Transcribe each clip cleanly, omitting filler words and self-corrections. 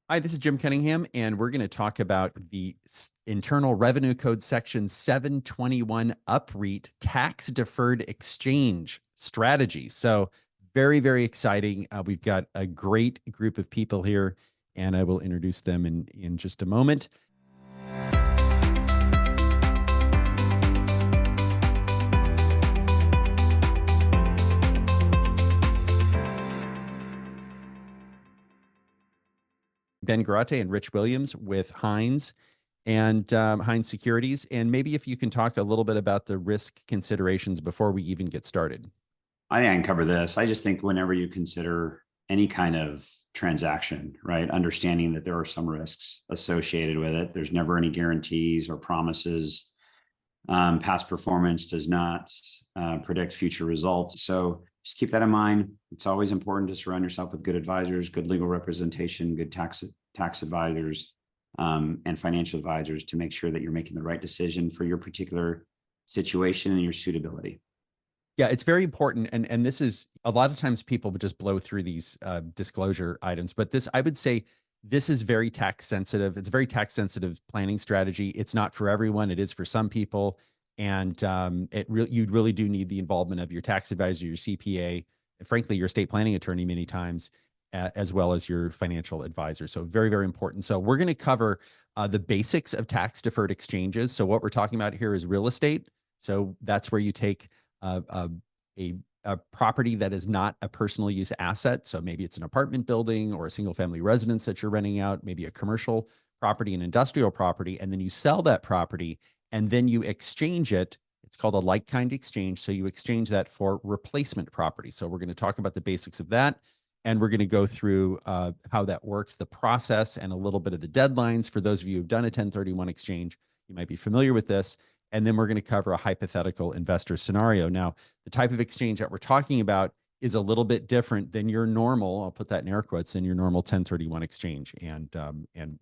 Hi, this is Jim Cunningham, and we're going to talk about the Internal Revenue Code Section 721 UPREIT tax deferred exchange strategy. So very, very exciting. We've got a great group of people here, and I will introduce them in just a moment. Ben Garate and Rich Williams with Hines and Hines Securities. And maybe if you can talk a little bit about the risk considerations before we even get started. I think I can cover this. I just think whenever you consider any kind of transaction, right, understanding that there are some risks associated with it, there's never any guarantees or promises. Past performance does not predict future results. So just keep that in mind. It's always important to surround yourself with good advisors, good legal representation, good tax advisors, and financial advisors to make sure that you're making the right decision for your particular situation and your suitability. Yeah, it's very important. And this is a lot of times people would just blow through these disclosure items, but this, I would say, this is very tax sensitive. It's a very tax sensitive planning strategy. It's not for everyone. It is for some people. And you really do need the involvement of your tax advisor, your CPA, and frankly, your estate planning attorney many times, as well as your financial advisor. So very, very important. So we're going to cover the basics of tax deferred exchanges. So what we're talking about here is real estate. So that's where you take a property that is not a personal use asset. So maybe it's an apartment building or a single family residence that you're renting out, maybe a commercial property, an industrial property, and then you sell that property and then you exchange it. It's called a like kind exchange. So you exchange that for replacement property. So we're going to talk about the basics of that. And we're going to go through how that works, the process, and a little bit of the deadlines. For those of you who've done a 1031 exchange, you might be familiar with this. And then we're going to cover a hypothetical investor scenario. Now, the type of exchange that we're talking about is a little bit different than your normal, I'll put that in air quotes, than your normal 1031 exchange. And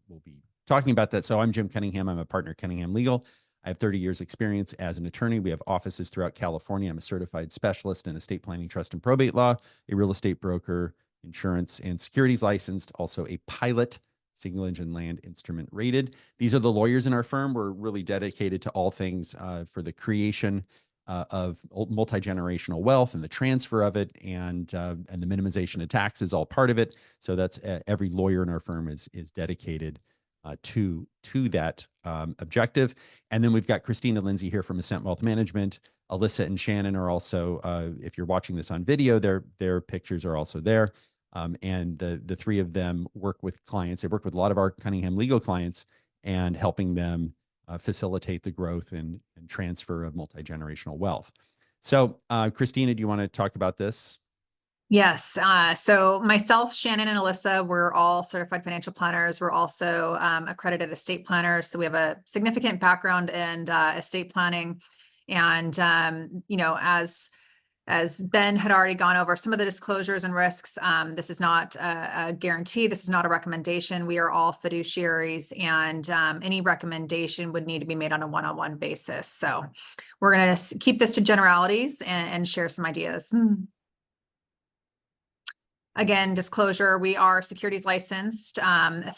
we'll be talking about that. So I'm Jim Cunningham. I'm a partner at Cunningham Legal. I have 30 years experience as an attorney. We have offices throughout California. I'm a certified specialist in estate planning, trust, and probate law, a real estate broker, insurance, and securities licensed, also a pilot, single engine land instrument rated. These are the lawyers in our firm. We're really dedicated to all things for the creation of multi-generational wealth and the transfer of it, and the minimization of taxes, all part of it. So that's every lawyer in our firm is dedicated to that objective. And then we've got Christina Lindsey here from Ascent Wealth Management. Alyssa and Shannon are also, if you're watching this on video, their pictures are also there. And the three of them work with clients. They work with a lot of our Cunningham Legal clients and helping them facilitate the growth and transfer of multi-generational wealth. So, Christina, do you want to talk about this? Yes. So myself, Shannon, and Alyssa, we're all certified financial planners. We're also accredited estate planners. So we have a significant background in estate planning. And, as Ben had already gone over some of the disclosures and risks, this is not a guarantee. This is not a recommendation. We are all fiduciaries, and any recommendation would need to be made on a one-on-one basis. So we're going to keep this to generalities and share some ideas. Again, disclosure, we are securities licensed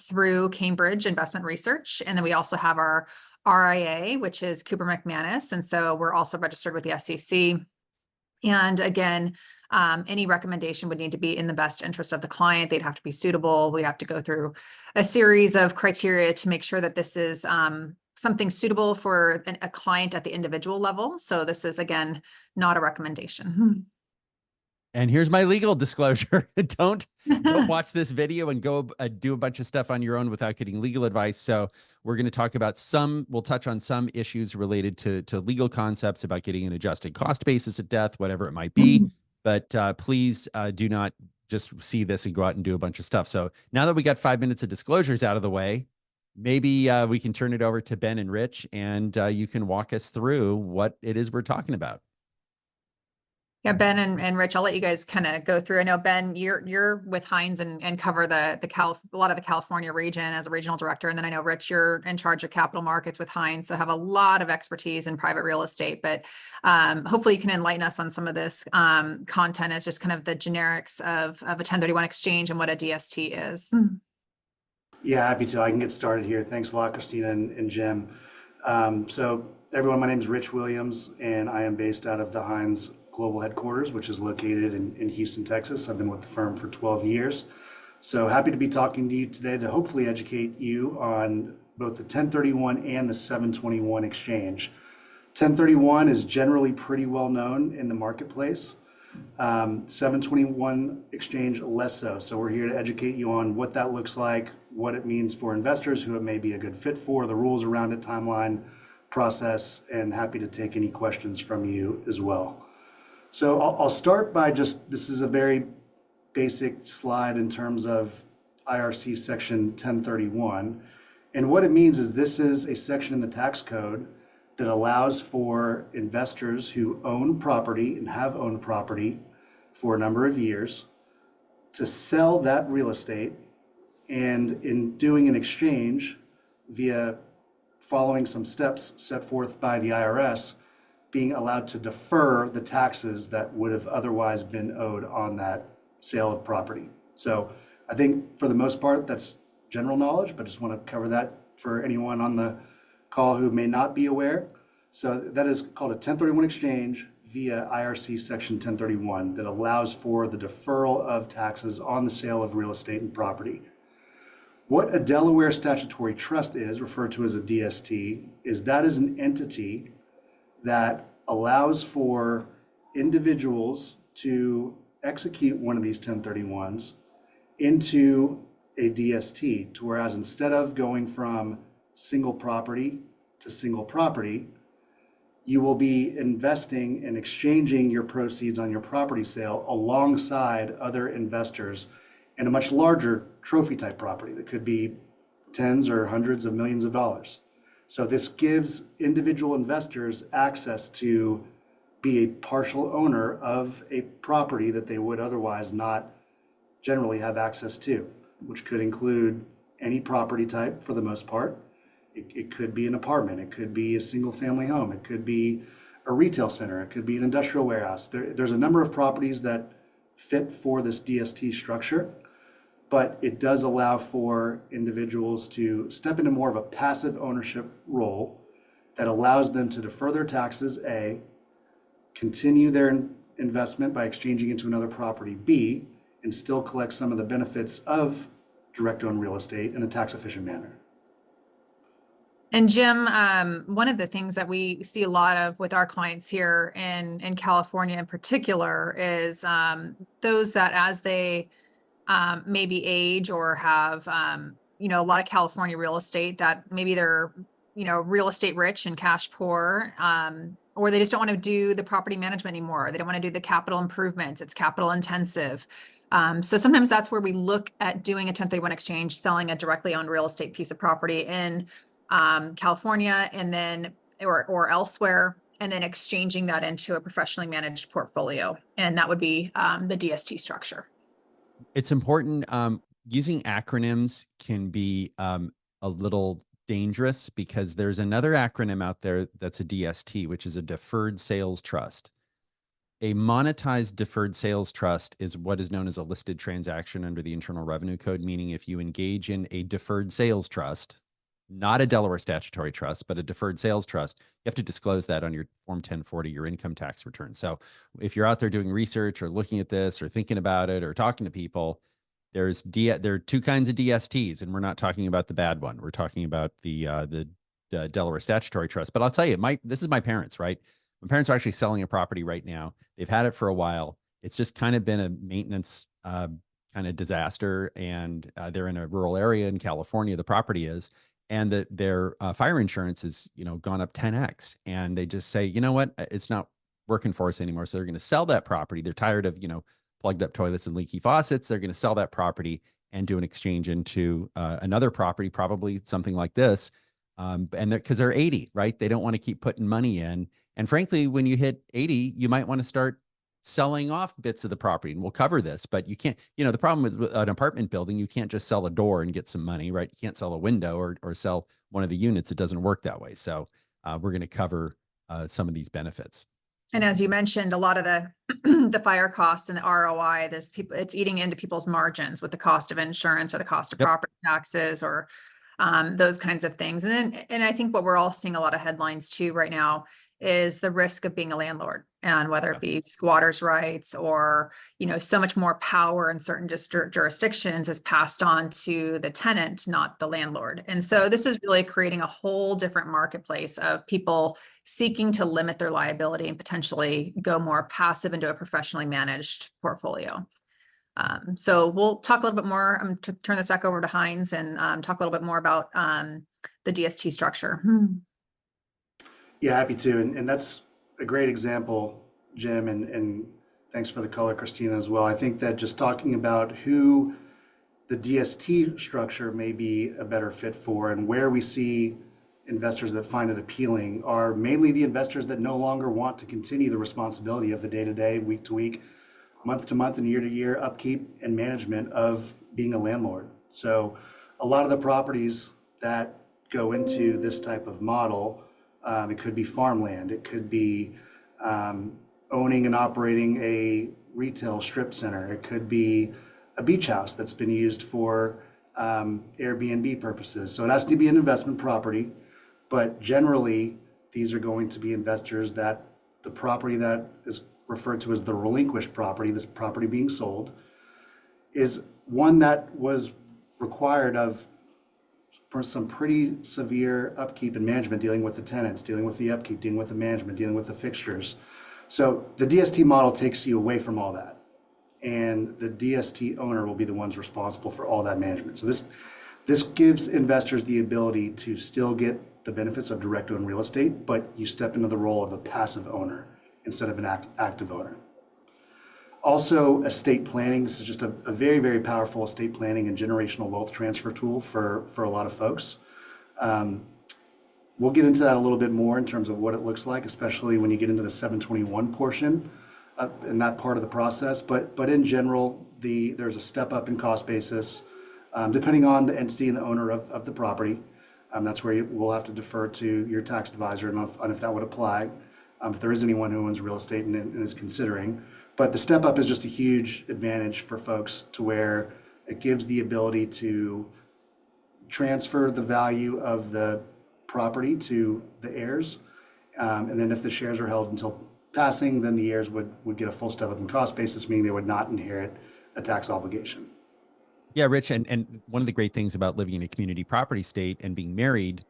through Cambridge Investment Research. And then we also have our RIA, which is Cooper McManus. And so we're also registered with the SEC. And again, any recommendation would need to be in the best interest of the client. They'd have to be suitable. We have to go through a series of criteria to make sure that this is something suitable for a client at the individual level. So this is, again, not a recommendation. And here's my legal disclosure. Don't watch this video and go do a bunch of stuff on your own without getting legal advice. So we're going to talk about we'll touch on some issues related to legal concepts about getting an adjusted cost basis at death, whatever it might be. But please do not just see this and go out and do a bunch of stuff. So now that we got 5 minutes of disclosures out of the way, maybe we can turn it over to Ben and Rich, and you can walk us through what it is we're talking about. Yeah, Ben and Rich, I'll let you guys kind of go through. I know, Ben, you're with Hines and cover a lot of the California region as a regional director. And then I know, Rich, you're in charge of capital markets with Hines, so have a lot of expertise in private real estate. But hopefully you can enlighten us on some of this content as just kind of the generics of a 1031 exchange and what a DST is. Yeah, happy to. I can get started here. Thanks a lot, Christina and Jim. So everyone, my name is Rich Williams, and I am based out of the Hines global headquarters, which is located in Houston, Texas. I've been with the firm for 12 years. So happy to be talking to you today to hopefully educate you on both the 1031 and the 721 exchange. 1031 is generally pretty well known in the marketplace. 721 exchange less so. So we're here to educate you on what that looks like, what it means for investors, who it may be a good fit for, the rules around it, timeline, process, and happy to take any questions from you as well. So I'll start by this is a very basic slide in terms of IRC section 1031. And what it means is this is a section in the tax code that allows for investors who own property and have owned property for a number of years to sell that real estate, and in doing an exchange via following some steps set forth by the IRS, being allowed to defer the taxes that would have otherwise been owed on that sale of property. So I think for the most part, that's general knowledge, but just want to cover that for anyone on the call who may not be aware. So that is called a 1031 exchange via IRC section 1031 that allows for the deferral of taxes on the sale of real estate and property. What a Delaware statutory trust is, referred to as a DST, is an entity that allows for individuals to execute one of these 1031s into a DST, to whereas instead of going from single property to single property, you will be investing and exchanging your proceeds on your property sale alongside other investors in a much larger trophy type property that could be tens or hundreds of millions of dollars. So this gives individual investors access to be a partial owner of a property that they would otherwise not generally have access to, which could include any property type for the most part. It could be an apartment, it could be a single family home, it could be a retail center, it could be an industrial warehouse. There's a number of properties that fit for this DST structure, but it does allow for individuals to step into more of a passive ownership role that allows them to defer their taxes, A, continue their investment by exchanging into another property, B, and still collect some of the benefits of direct owned real estate in a tax efficient manner. And Jim, one of the things that we see a lot of with our clients here in California in particular is those that as they maybe age or have, a lot of California real estate, that maybe they're, real estate rich and cash poor, or they just don't want to do the property management anymore. They don't want to do the capital improvements. It's capital intensive. So sometimes that's where we look at doing a 1031 exchange, selling a directly owned real estate piece of property in California, and then or elsewhere, and then exchanging that into a professionally managed portfolio. And that would be the DST structure. It's important. Using acronyms can be a little dangerous because there's another acronym out there that's a DST, which is a deferred sales trust. A monetized deferred sales trust is what is known as a listed transaction under the Internal Revenue Code, meaning if you engage in a deferred sales trust, not a Delaware statutory trust, but a deferred sales trust, you have to disclose that on your Form 1040, your income tax return. So if you're out there doing research or looking at this or thinking about it or talking to people, there are two kinds of DSTs, and we're not talking about the bad one. We're talking about the Delaware statutory trust. But I'll tell you, this is my parents, right? My parents are actually selling a property right now. They've had it for a while. It's just kind of been a maintenance kind of disaster, and they're in a rural area in California, the property is, and their fire insurance has gone up 10x, and they just say, you know what, it's not working for us anymore. So they're going to sell that property. They're tired of plugged up toilets and leaky faucets. They're going to sell that property and do an exchange into another property, probably something like this. And because they're 80, right? They don't want to keep putting money in. And frankly, when you hit 80, you might want to start selling off bits of the property, and we'll cover this, but you can't, the problem with an apartment building, you can't just sell a door and get some money, right? You can't sell a window or sell one of the units. It doesn't work that way. So we're going to cover some of these benefits. And as you mentioned, a lot of the the fire costs and the ROI, there's people, it's eating into people's margins with the cost of insurance or the cost of property taxes or those kinds of things. And I think what we're all seeing a lot of headlines too right now is the risk of being a landlord, and whether it be squatters' rights or, so much more power in certain jurisdictions is passed on to the tenant, not the landlord. And so this is really creating a whole different marketplace of people seeking to limit their liability and potentially go more passive into a professionally managed portfolio. So we'll talk a little bit more. I'm going to turn this back over to Hines and talk a little bit more about the DST structure. Yeah, happy to. And that's a great example, Jim, and thanks for the color, Christina, as well. I think that just talking about who the DST structure may be a better fit for and where we see investors that find it appealing are mainly the investors that no longer want to continue the responsibility of the day-to-day, week-to-week, month-to-month, and year-to-year upkeep and management of being a landlord. So a lot of the properties that go into this type of model, it could be farmland, it could be owning and operating a retail strip center, it could be a beach house that's been used for Airbnb purposes. So it has to be an investment property, but generally these are going to be investors that the property that is referred to as the relinquished property, this property being sold, is one that was required of for some pretty severe upkeep and management, dealing with the tenants, dealing with the upkeep, dealing with the management, dealing with the fixtures. So the DST model takes you away from all that. And the DST owner will be the ones responsible for all that management. So this gives investors the ability to still get the benefits of direct owned real estate, but you step into the role of a passive owner instead of an active owner. Also, estate planning. This is just a very, very powerful estate planning and generational wealth transfer tool for a lot of folks. We'll get into that a little bit more in terms of what it looks like, especially when you get into the 721 portion in that part of the process. But in general, there's a step up in cost basis, depending on the entity and the owner of the property. That's where we'll have to defer to your tax advisor on if that would apply, if there is anyone who owns real estate and is considering. But the step up is just a huge advantage for folks to where it gives the ability to transfer the value of the property to the heirs. And then if the shares are held until passing, then the heirs would get a full step up in cost basis, meaning they would not inherit a tax obligation. Yeah, Rich, and one of the great things about living in a community property state and being married,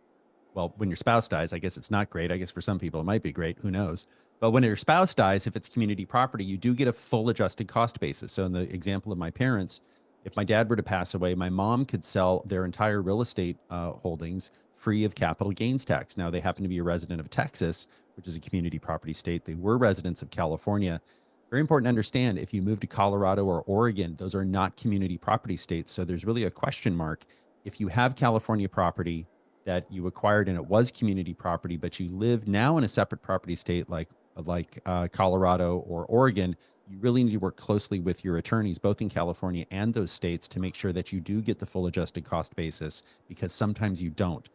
well, when your spouse dies, I guess it's not great. I guess for some people it might be great, who knows? But when your spouse dies, if it's community property, you do get a full adjusted cost basis. So in the example of my parents, if my dad were to pass away, my mom could sell their entire real estate holdings free of capital gains tax. Now, they happen to be a resident of Texas, which is a community property state. They were residents of California. Very important to understand, if you move to Colorado or Oregon, those are not community property states. So there's really a question mark. If you have California property that you acquired and it was community property, but you live now in a separate property state like Colorado or Oregon, you really need to work closely with your attorneys, both in California and those states, to make sure that you do get the full adjusted cost basis, because sometimes you don't,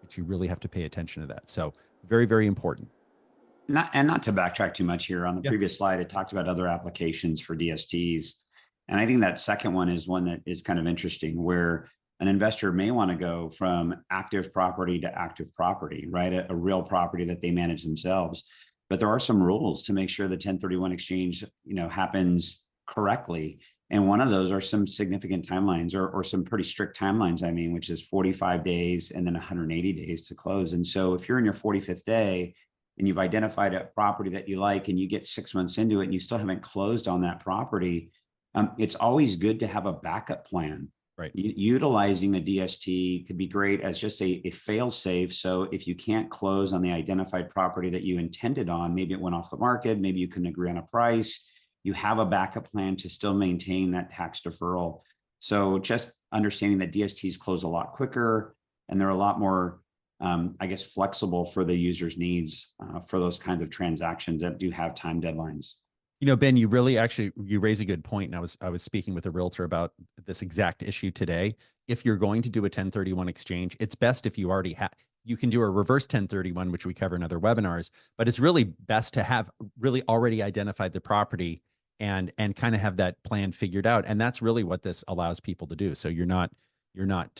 but you really have to pay attention to that. So very, very important. Not to backtrack too much here, on the previous slide, it talked about other applications for DSTs. And I think that second one is one that is kind of interesting, where an investor may want to go from active property to active property, right? A real property that they manage themselves. But there are some rules to make sure the 1031 exchange, happens correctly. And one of those are some significant timelines, or some pretty strict timelines, which is 45 days and then 180 days to close. And so if you're in your 45th day and you've identified a property that you like and you get 6 months into it and you still haven't closed on that property, it's always good to have a backup plan. Right. Utilizing a DST could be great as just a fail safe. So if you can't close on the identified property that you intended on, maybe it went off the market, maybe you couldn't agree on a price, you have a backup plan to still maintain that tax deferral. So just understanding that DSTs close a lot quicker and they're a lot more, flexible for the user's needs for those kinds of transactions that do have time deadlines. Ben, you raise a good point. And I was speaking with a realtor about this exact issue today. If you're going to do a 1031 exchange, it's best if you already have, you can do a reverse 1031, which we cover in other webinars, but it's really best to have really already identified the property and kind of have that plan figured out. And that's really what this allows people to do. So you're not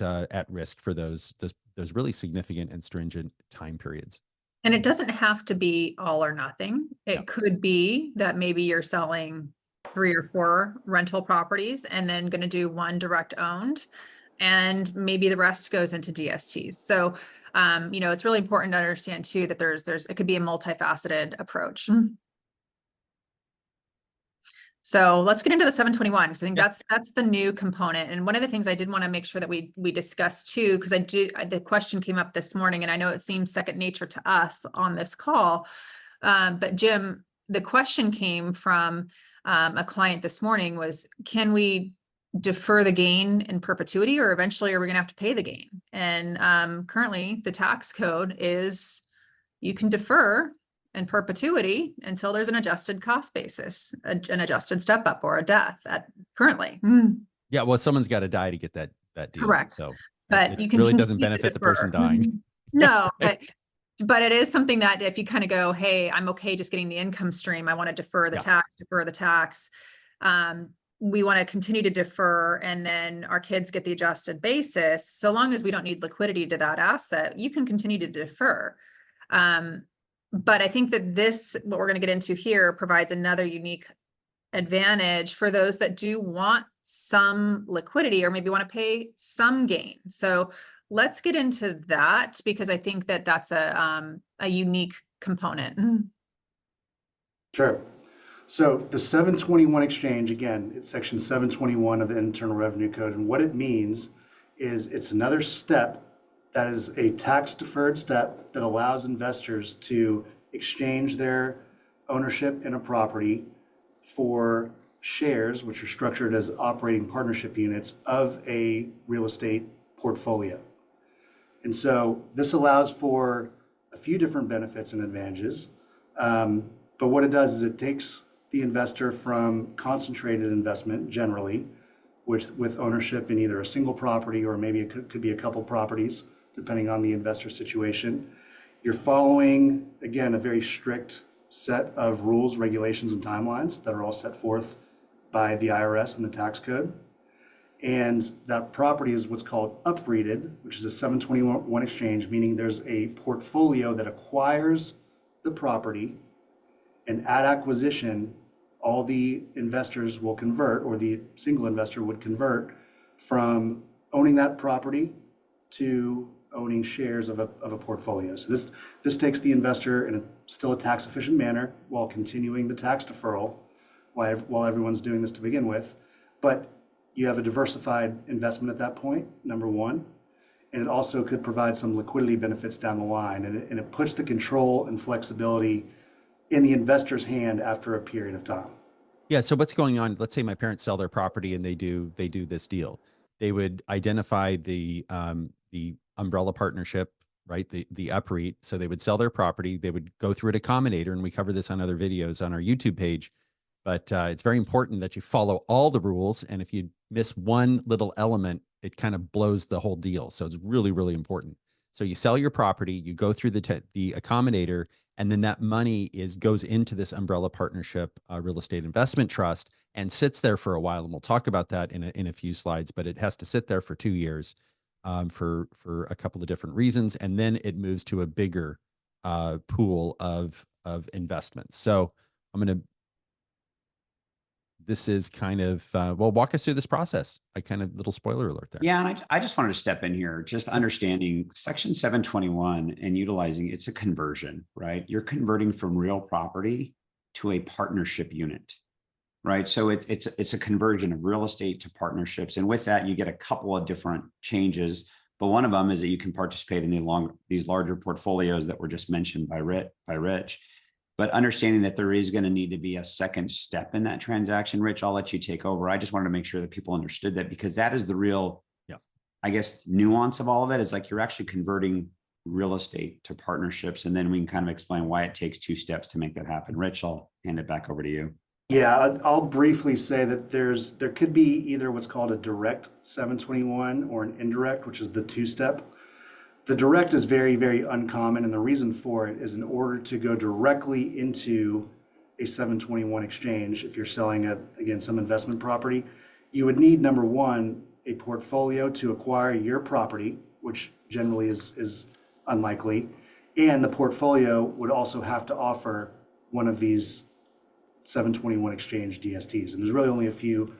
at risk for those really significant and stringent time periods. And it doesn't have to be all or nothing. It could be that maybe you're selling 3 or 4 rental properties and then going to do 1 direct owned, and maybe the rest goes into DSTs. So, you know, it's really important to understand too that it could be a multifaceted approach. So let's get into the 721, because I think that's the new component. And one of the things I did want to make sure that we discuss too, because the question came up this morning, and I know it seems second nature to us on this call. But Jim, the question came from a client this morning was, can we defer the gain in perpetuity, or eventually are we going to have to pay the gain? And currently the tax code is you can defer in perpetuity until there's an adjusted cost basis, an adjusted step up or a death currently. Yeah, well, someone's got to die to get that deal. Correct. So but it you can really doesn't benefit the person dying. No, but it is something that if you kind of go, hey, I'm okay just getting the income stream, I want to defer the tax. We want to continue to defer, and then our kids get the adjusted basis. So long as we don't need liquidity to that asset, you can continue to defer. But I think that what we're going to get into here, provides another unique advantage for those that do want some liquidity or maybe want to pay some gain. So let's get into that, because I think that that's a unique component. Sure. So the 721 exchange, again, it's section 721 of the Internal Revenue Code. And what it means is it's another step that is a tax deferred step that allows investors to exchange their ownership in a property for shares, which are structured as operating partnership units of a real estate portfolio. And so this allows for a few different benefits and advantages. But what it does is it takes the investor from concentrated investment generally with ownership in either a single property, or maybe it could be a couple properties, depending on the investor situation. You're following, again, a very strict set of rules, regulations, and timelines that are all set forth by the IRS and the tax code. And that property is what's called upreated, which is a 721 exchange, meaning there's a portfolio that acquires the property, and at acquisition, all the investors will convert, or the single investor would convert from owning that property to owning shares of a portfolio. So this takes the investor in still a tax efficient manner while continuing the tax deferral while everyone's doing this to begin with. But you have a diversified investment at that point, number one. And it also could provide some liquidity benefits down the line. And it puts the control and flexibility in the investor's hand after a period of time. Yeah. So what's going on? Let's say my parents sell their property and they do this deal. They would identify the umbrella partnership, right? The upreit. So they would sell their property. They would go through an accommodator, and we cover this on other videos on our YouTube page. But it's very important that you follow all the rules. And if you miss one little element, it kind of blows the whole deal. So it's really, really important. So you sell your property, you go through the accommodator, and then that money goes into this umbrella partnership real estate investment trust and sits there for a while. And we'll talk about that in a few slides, but it has to sit there for 2 years for a couple of different reasons. And then it moves to a bigger pool of investments. So this is kind of, walk us through this process. Little spoiler alert there. Yeah, and I just wanted to step in here, just understanding section 721 and utilizing, it's a conversion, right? You're converting from real property to a partnership unit, right? So it's a conversion of real estate to partnerships. And with that, you get a couple of different changes. But one of them is that you can participate in these larger portfolios that were just mentioned by Rich. But understanding that there is going to need to be a second step in that transaction. Rich, I'll let you take over. I just wanted to make sure that people understood that, because that is the real, I guess, nuance of all of it, is like you're actually converting real estate to partnerships. And then we can kind of explain why it takes 2 steps to make that happen. Rich, I'll hand it back over to you. Yeah, I'll briefly say that there could be either what's called a direct 721 or an indirect, which is the 2-step. The direct is very, very uncommon, and the reason for it is in order to go directly into a 721 exchange, if you're selling, again, some investment property, you would need, number one, a portfolio to acquire your property, which generally is unlikely, and the portfolio would also have to offer one of these 721 exchange DSTs, and there's really only a few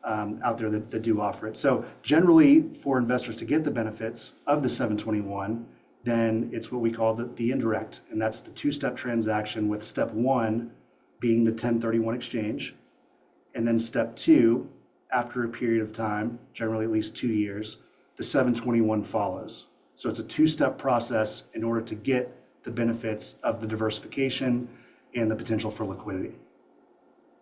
out there that do offer it. So generally, for investors to get the benefits of the 721, then it's what we call the indirect, and that's the two-step transaction, with step one being the 1031 exchange, and then step two, after a period of time, generally at least 2 years, the 721 follows. So it's a two-step process in order to get the benefits of the diversification and the potential for liquidity.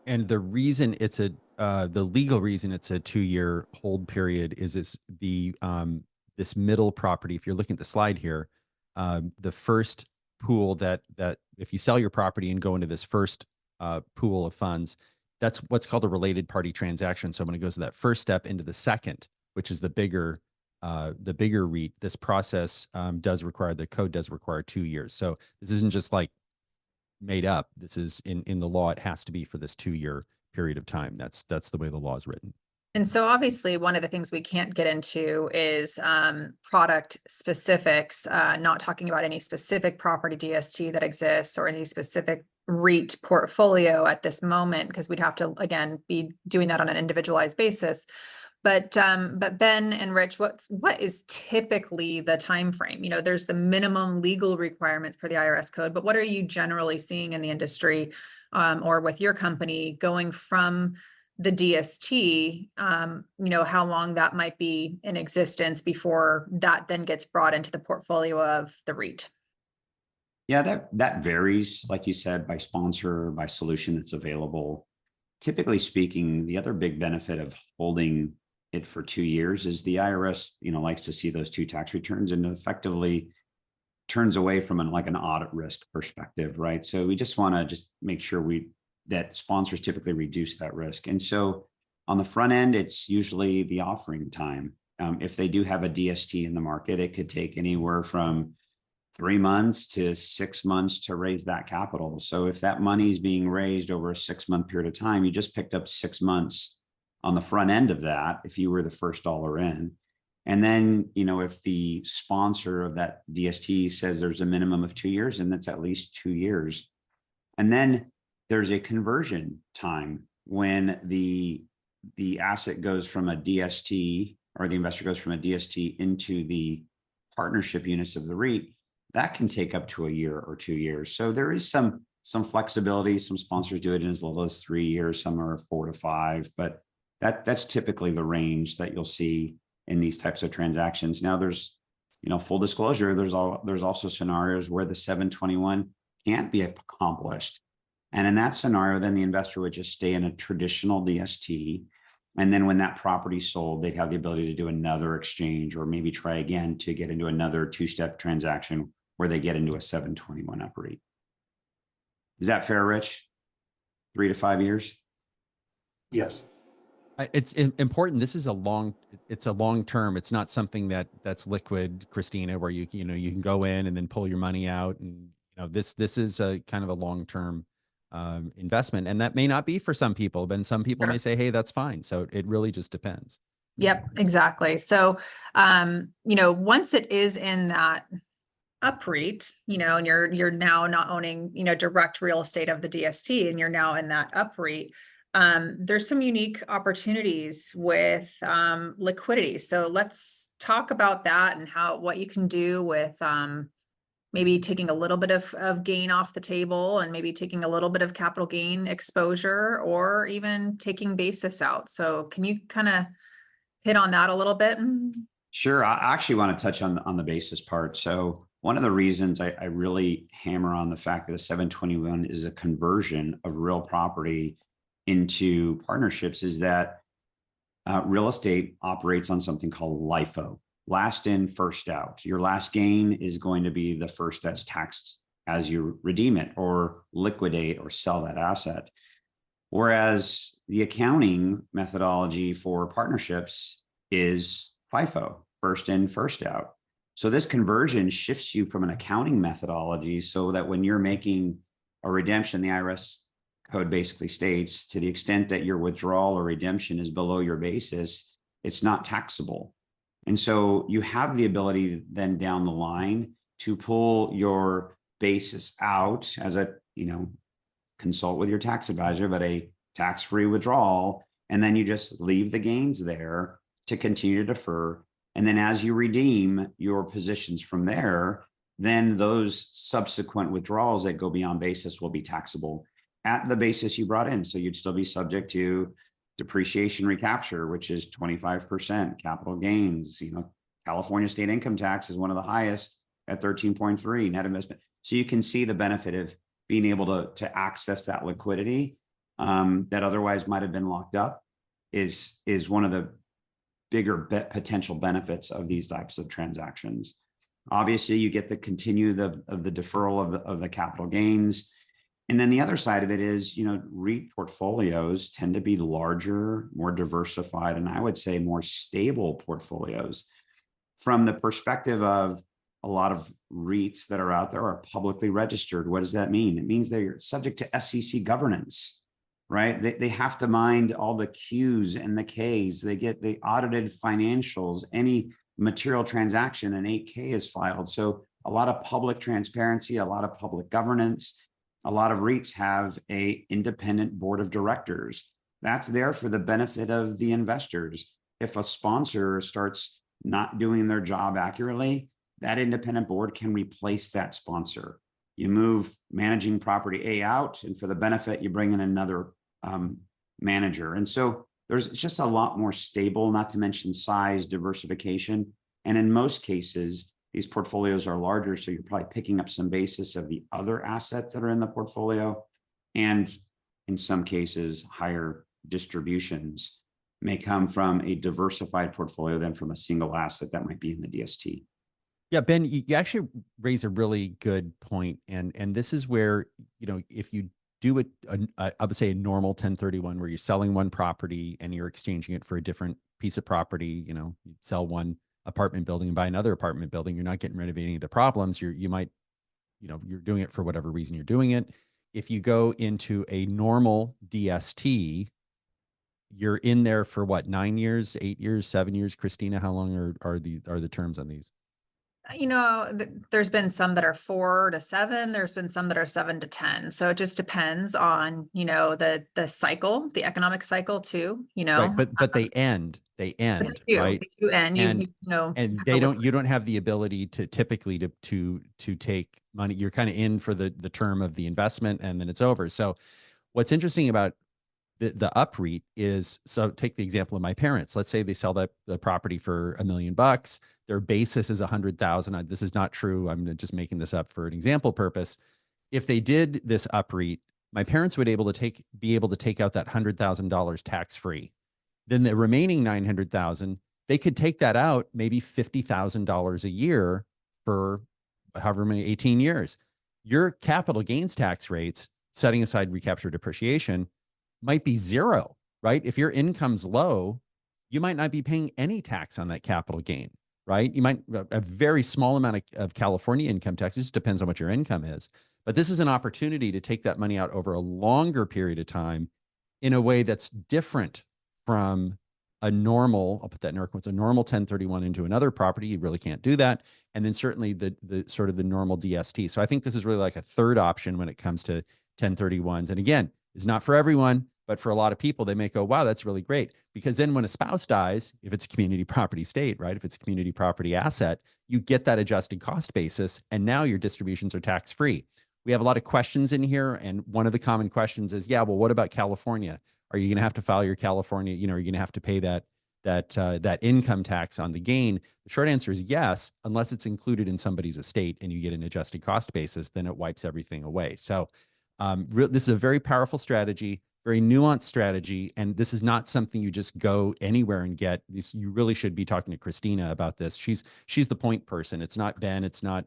And the reason it's the legal reason it's a 2-year hold period is this middle property. If you're looking at the slide here, the first pool that if you sell your property and go into this first pool of funds, that's what's called a related party transaction. So when it goes to that first step into the second, which is the bigger REIT, this process the code does require 2 years. So this isn't just like made up. This is in the law. It has to be for this 2-year period of time. That's the way the law is written. And so obviously one of the things we can't get into is product specifics, not talking about any specific property DST that exists or any specific REIT portfolio at this moment, because we'd have to, again, be doing that on an individualized basis. But Ben and Rich, what is typically the time frame? You know, there's the minimum legal requirements for the IRS code, but what are you generally seeing in the industry or with your company going from the DST, you know, how long that might be in existence before that then gets brought into the portfolio of the REIT? Yeah, that varies, like you said, by sponsor, by solution that's available. Typically speaking, the other big benefit of holding it for 2 years is the IRS, you know, likes to see those 2 tax returns and effectively turns away from an audit risk perspective, right? So we just want to just make sure that sponsors typically reduce that risk. And so on the front end, it's usually the offering time. If they do have a DST in the market, it could take anywhere from 3 months to 6 months to raise that capital. So if that money is being raised over a 6-month period of time, you just picked up 6 months on the front end of that if you were the first dollar in. And then, you know, if the sponsor of that DST says there's a minimum of 2 years, and that's at least 2 years. And then there's a conversion time when the asset goes from a DST, or the investor goes from a DST into the partnership units of the REIT. That can take up to a year or 2 years. So there is some flexibility. Some sponsors do it in as little as 3 years, some are 4 to 5, but that's typically the range that you'll see in these types of transactions. Now there's, you know, full disclosure, there's also scenarios where the 721 can't be accomplished. And in that scenario, then the investor would just stay in a traditional DST. And then when that property's sold, they'd have the ability to do another exchange or maybe try again to get into another 2-step transaction where they get into a 721 up REIT. Is that fair, Rich? 3 to 5 years? Yes. It's important. This is it's a long term. It's not something that's liquid, Christina, where you can go in and then pull your money out. And, you know, this is a kind of a long-term investment, and that may not be for some people, but some people may say, hey, that's fine. So it really just depends. Yep, exactly. So, you know, once it is in that UPREIT, you know, and you're now not owning, you know, direct real estate of the DST, and you're now in that UPREIT, there's some unique opportunities with liquidity. So let's talk about that and what you can do with maybe taking a little bit of gain off the table, and maybe taking a little bit of capital gain exposure, or even taking basis out. So can you kind of hit on that a little bit? Sure. I actually want to touch on the basis part. So one of the reasons I really hammer on the fact that a 721 is a conversion of real property into partnerships is that real estate operates on something called LIFO, last in, first out. Your last gain is going to be the first that's taxed as you redeem it or liquidate or sell that asset. Whereas the accounting methodology for partnerships is FIFO, first in, first out. So this conversion shifts you from an accounting methodology so that when you're making a redemption, the IRS code basically states, to the extent that your withdrawal or redemption is below your basis, it's not taxable. And so you have the ability then down the line to pull your basis out as a, consult with your tax advisor, but a tax-free withdrawal. And then you just leave the gains there to continue to defer. And then as you redeem your positions from there, then those subsequent withdrawals that go beyond basis will be taxable at the basis you brought in. So you'd still be subject to depreciation recapture, which is 25%, capital gains. California state income tax is one of the highest at 13.3 net investment. So you can see the benefit of being able to access that liquidity that otherwise might have been locked up is one of the bigger potential benefits of these types of transactions. Obviously, you get the the deferral of the capital gains. And then the other side of it is, REIT portfolios tend to be larger, more diversified, and I would say more stable portfolios. From the perspective of a lot of REITs that are out there are publicly registered. What does that mean? It means they're subject to SEC governance, right? They have to mind all the Qs and the Ks. They get the audited financials. Any material transaction, an 8K is filed. So a lot of public transparency, a lot of public governance. A lot of REITs have an independent board of directors. That's there for the benefit of the investors. If a sponsor starts not doing their job accurately, that independent board can replace that sponsor. You move managing property A out, and for the benefit, you bring in another manager. And so it's just a lot more stable, not to mention size, diversification. And in most cases, these portfolios are larger, so you're probably picking up some basis of the other assets that are in the portfolio. And in some cases, higher distributions may come from a diversified portfolio than from a single asset that might be in the DST. Yeah, Ben, you actually raise a really good point. And this is where, if you do I would say a normal 1031 where you're selling one property and you're exchanging it for a different piece of property, you sell one apartment building and buy another apartment building, you're not getting rid of any of the problems. You might, you're doing it for whatever reason you're doing it. If you go into a normal DST, you're in there for what, 9 years, 8 years, 7 years? Christina, how long are the terms on these? There's been some that are 4 to 7. There's been some that are 7 to 10. So it just depends on, the cycle, the economic cycle too, Right, but they end, They right? They do end. And they don't, you don't have the ability to typically to take money. You're kind of in for the term of the investment and then it's over. So what's interesting about the UPREIT is, so take the example of my parents. Let's say they sell the property for $1 million. Their basis is 100,000. This is not true. I'm just making this up for an example purpose. If they did this UPREIT, my parents would be able to take out that $100,000 tax-free. Then the remaining 900,000, they could take that out maybe $50,000 a year for however many, 18 years. Your capital gains tax rates, setting aside recapture depreciation, might be zero, right? If your income's low, you might not be paying any tax on that capital gain, right? You might a very small amount of California income tax. It just depends on what your income is. But this is an opportunity to take that money out over a longer period of time in a way that's different from a normal, I'll put that in air quotes, a normal 1031 into another property. You really can't do that. And then certainly the sort of the normal DST. So I think this is really like a third option when it comes to 1031s. And again, it's not for everyone, but for a lot of people, they may go, wow, that's really great. Because then when a spouse dies, if it's community property state, right? If it's community property asset, you get that adjusted cost basis. And now your distributions are tax-free. We have a lot of questions in here. And one of the common questions is, yeah, well, what about California? Are you going to have to file your California, are you going to have to pay that income tax on the gain? The short answer is yes, unless it's included in somebody's estate and you get an adjusted cost basis, then it wipes everything away. So this is a very powerful strategy, very nuanced strategy. And this is not something you just go anywhere and get. You really should be talking to Christina about this. She's the point person. It's not Ben. It's not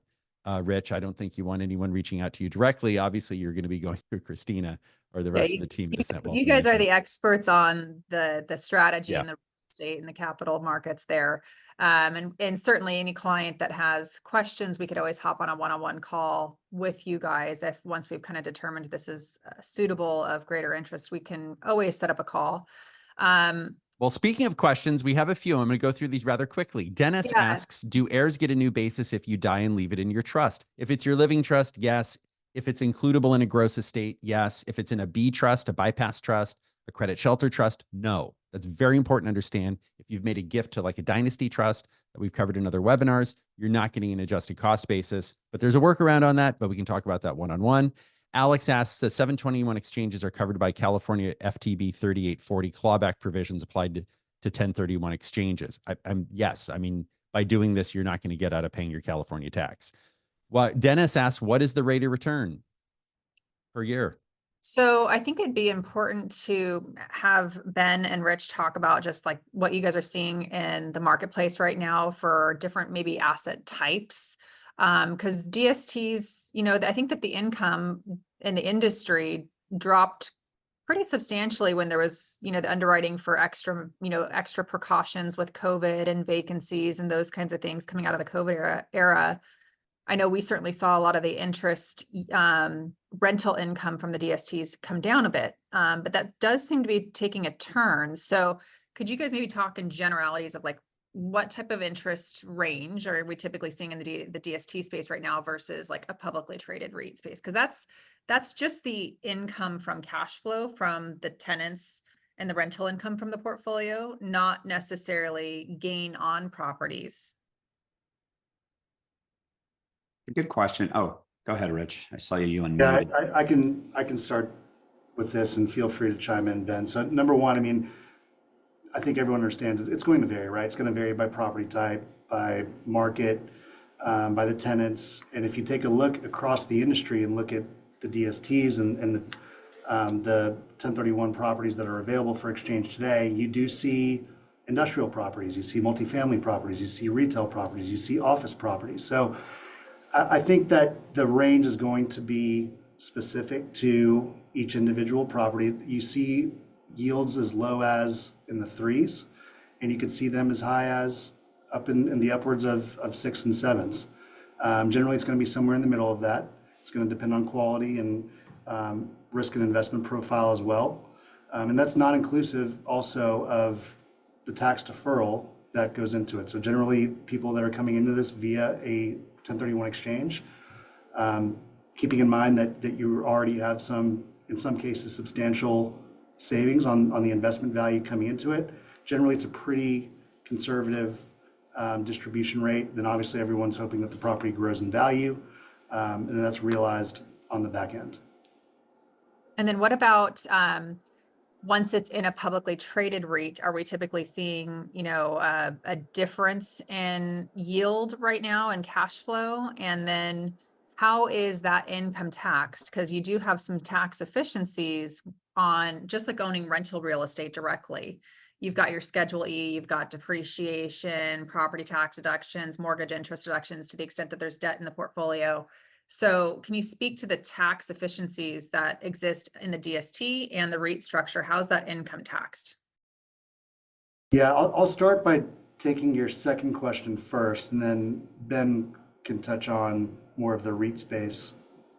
Rich. I don't think you want anyone reaching out to you directly. Obviously, you're going to be going through Christina or the rest of the team. You guys are the experts on the strategy and the estate and the capital markets there. And certainly any client that has questions, we could always hop on a one-on-one call with you guys. If once we've kind of determined this is suitable of greater interest, we can always set up a call. Well, speaking of questions, we have a few. I'm going to go through these rather quickly. Dennis asks, do heirs get a new basis if you die and leave it in your trust? If it's your living trust, yes. If it's includable in a gross estate, yes. If it's in a B trust, a bypass trust, a credit shelter trust, no. That's very important to understand. If you've made a gift to like a dynasty trust that we've covered in other webinars, you're not getting an adjusted cost basis, but there's a workaround on that, but we can talk about that one-on-one. Alex asks that 721 exchanges are covered by California FTB 3840 clawback provisions applied to 1031 exchanges. Yes. I mean, by doing this, you're not going to get out of paying your California tax. Well, Dennis asks, what is the rate of return per year? So I think it'd be important to have Ben and Rich talk about just like what you guys are seeing in the marketplace right now for different maybe asset types. Because DSTs, I think that the income in the industry dropped pretty substantially when there was, the underwriting for extra precautions with COVID and vacancies and those kinds of things coming out of the COVID era. I know we certainly saw a lot of the interest rental income from the DSTs come down a bit, but that does seem to be taking a turn. So could you guys maybe talk in generalities of like what type of interest range are we typically seeing in the DST space right now versus like a publicly traded REIT space? Because that's just the income from cash flow from the tenants and the rental income from the portfolio, not necessarily gain on properties. Good question. Oh, go ahead, Rich. I saw you and yeah, I can start with this and feel free to chime in, Ben. So number one, I mean, I think everyone understands it's going to vary, right? It's going to vary by property type, by market, by the tenants. And if you take a look across the industry and look at the DSTs and the 1031 properties that are available for exchange today, you do see industrial properties, you see multifamily properties, you see retail properties, you see office properties. So I think that the range is going to be specific to each individual property. You see yields as low as in the 3s, and you could see them as high as up in the upwards of 6 and 7s. Generally, it's going to be somewhere in the middle of that. It's going to depend on quality and risk and investment profile as well. And that's not inclusive also of the tax deferral that goes into it. So generally, people that are coming into this via a 1031 exchange, keeping in mind that you already have in some cases, substantial savings on the investment value coming into it. Generally, it's a pretty conservative distribution rate. Then obviously everyone's hoping that the property grows in value, and that's realized on the back end. And then what about once it's in a publicly traded REIT, are we typically seeing, a difference in yield right now and cash flow? And then how is that income taxed? Because you do have some tax efficiencies on just like owning rental real estate directly. You've got your Schedule E, you've got depreciation, property tax deductions, mortgage interest deductions to the extent that there's debt in the portfolio. So can you speak to the tax efficiencies that exist in the DST and the REIT structure? How's that income taxed? Yeah, I'll start by taking your second question first, and then Ben can touch on more of the REIT space.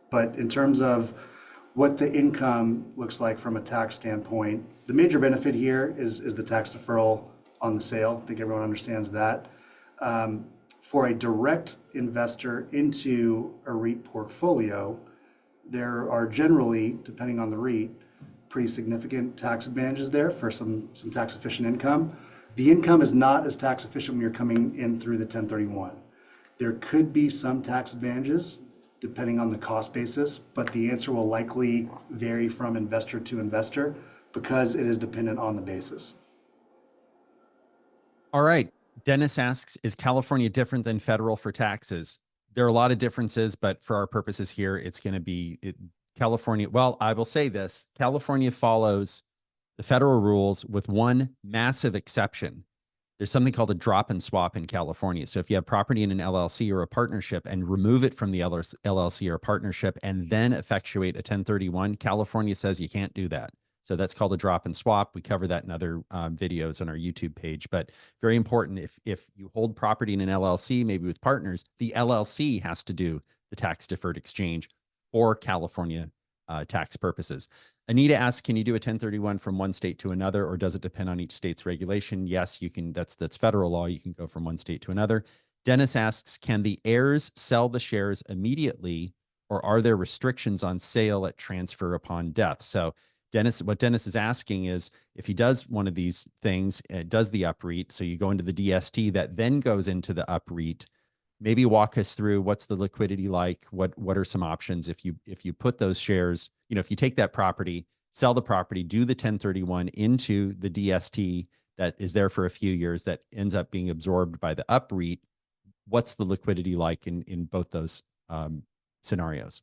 But in terms of what the income looks like from a tax standpoint, the major benefit here is the tax deferral on the sale. I think everyone understands that. For a direct investor into a REIT portfolio, there are generally, depending on the REIT, pretty significant tax advantages there for some tax efficient income. The income is not as tax efficient when you're coming in through the 1031. There could be some tax advantages depending on the cost basis, but the answer will likely vary from investor to investor because it is dependent on the basis. All right. Dennis asks, is California different than federal for taxes? There are a lot of differences, but for our purposes here, it's going to be California. Well, I will say this, California follows the federal rules with one massive exception. There's something called a drop and swap in California. So if you have property in an LLC or a partnership and remove it from the LLC or partnership and then effectuate a 1031, California says you can't do that. So that's called a drop and swap. We cover that in other videos on our YouTube page. But very important, if you hold property in an LLC, maybe with partners, the LLC has to do the tax deferred exchange for California tax purposes. Anita asks, can you do a 1031 from one state to another, or does it depend on each state's regulation? Yes, you can. That's federal law. You can go from one state to another. Dennis asks, can the heirs sell the shares immediately, or are there restrictions on sale at transfer upon death? So what Dennis is asking is, if he does one of these things, does the UPREIT, so you go into the DST that then goes into the UPREIT, maybe walk us through what's the liquidity like, what are some options if you put those shares, if you take that property, sell the property, do the 1031 into the DST that is there for a few years, that ends up being absorbed by the UPREIT, what's the liquidity like in both those scenarios?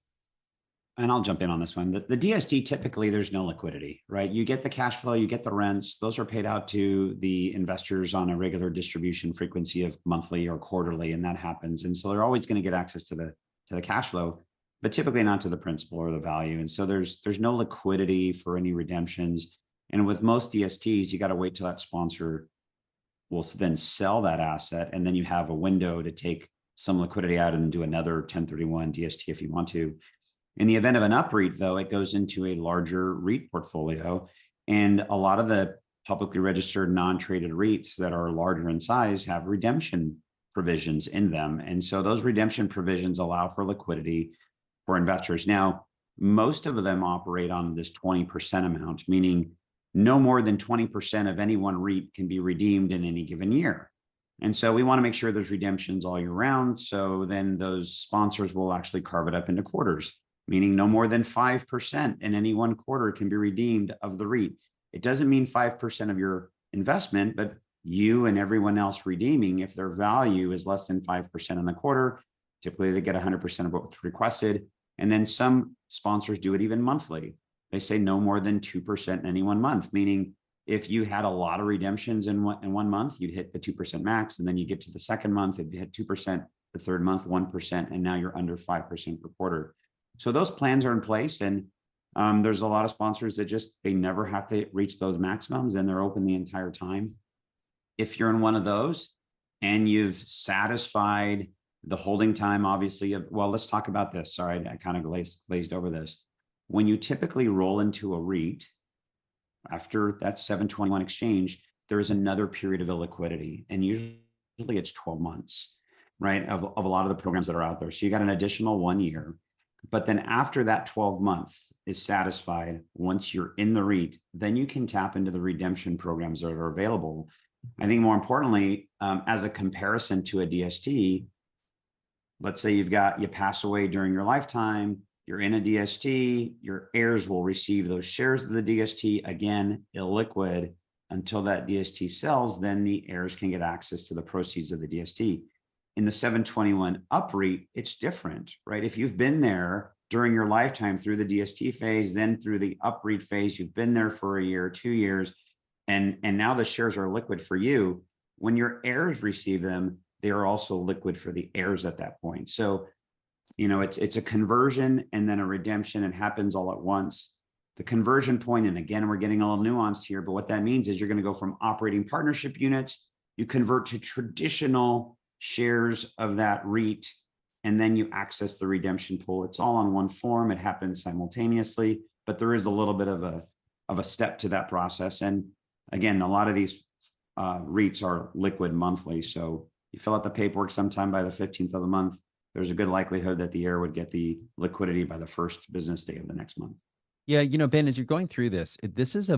And I'll jump in on this one. The DST, typically there's no liquidity, right? You get the cash flow, you get the rents. Those are paid out to the investors on a regular distribution frequency of monthly or quarterly, and that happens. And so they're always going to get access to the cash flow, but typically not to the principal or the value. And so there's no liquidity for any redemptions. And with most DSTs, you got to wait till that sponsor will then sell that asset, and then you have a window to take some liquidity out and do another 1031 DST if you want to. In the event of an UPREIT, though, it goes into a larger REIT portfolio. And a lot of the publicly registered non-traded REITs that are larger in size have redemption provisions in them. And so those redemption provisions allow for liquidity for investors. Now, most of them operate on this 20% amount, meaning no more than 20% of any one REIT can be redeemed in any given year. And so we want to make sure there's redemptions all year round. So then those sponsors will actually carve it up into quarters, meaning no more than 5% in any one quarter can be redeemed of the REIT. It doesn't mean 5% of your investment, but you and everyone else redeeming, if their value is less than 5% in the quarter, typically they get 100% of what's requested. And then some sponsors do it even monthly. They say no more than 2% in any 1 month, meaning if you had a lot of redemptions in 1 month, you'd hit the 2% max. And then you get to the second month, if you hit 2%, the third month, 1%, and now you're under 5% per quarter. So those plans are in place, and there's a lot of sponsors that they never have to reach those maximums, and they're open the entire time. If you're in one of those and you've satisfied the holding time, obviously, well, let's talk about this. Sorry, I kind of glazed over this. When you typically roll into a REIT after that 721 exchange, there is another period of illiquidity, and usually it's 12 months, right, of a lot of the programs that are out there. So you got an additional 1 year. But then after that 12 month is satisfied, once you're in the REIT, then you can tap into the redemption programs that are available. I think more importantly, as a comparison to a DST, let's say you pass away during your lifetime, you're in a DST, your heirs will receive those shares of the DST, again, illiquid until that DST sells, then the heirs can get access to the proceeds of the DST. In the 721 UPREIT, it's different, right? If you've been there during your lifetime through the DST phase, then through the UPREIT phase, you've been there for a year, 2 years, and now the shares are liquid for you. When your heirs receive them, they are also liquid for the heirs at that point. So, it's a conversion and then a redemption. It happens all at once. The conversion point, and again, we're getting a little nuanced here, but what that means is you're going to go from operating partnership units, you convert to traditional shares of that REIT, and then you access the redemption pool. It's all on one form. It happens simultaneously, but there is a little bit of a step to that process. And again, a lot of these REITs are liquid monthly. So you fill out the paperwork sometime by the 15th of the month, there's a good likelihood that the heir would get the liquidity by the first business day of the next month. Yeah, Ben, as you're going through this is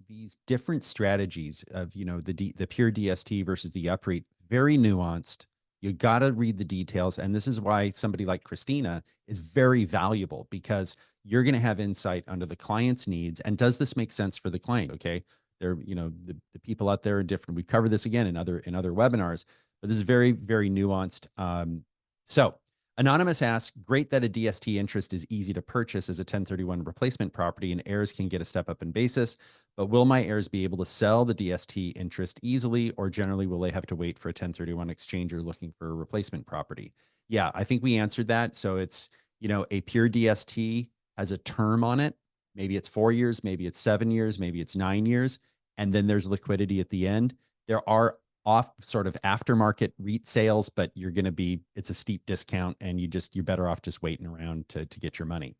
these different strategies of, the pure DST versus the UPREIT, very nuanced. You got to read the details. And this is why somebody like Christina is very valuable, because you're going to have insight under the client's needs. And does this make sense for the client? Okay. The people out there are different. We've covered this again in other webinars, but this is very, very nuanced. So Anonymous asks, great that a DST interest is easy to purchase as a 1031 replacement property and heirs can get a step up in basis, but will my heirs be able to sell the DST interest easily, or generally will they have to wait for a 1031 exchanger looking for a replacement property? Yeah, I think we answered that. So it's, a pure DST has a term on it Maybe it's 4 years, maybe it's 7 years, maybe it's 9 years. And then there's liquidity at the end. There are off sort of aftermarket REIT sales, but it's a steep discount and you're better off just waiting around to get your money.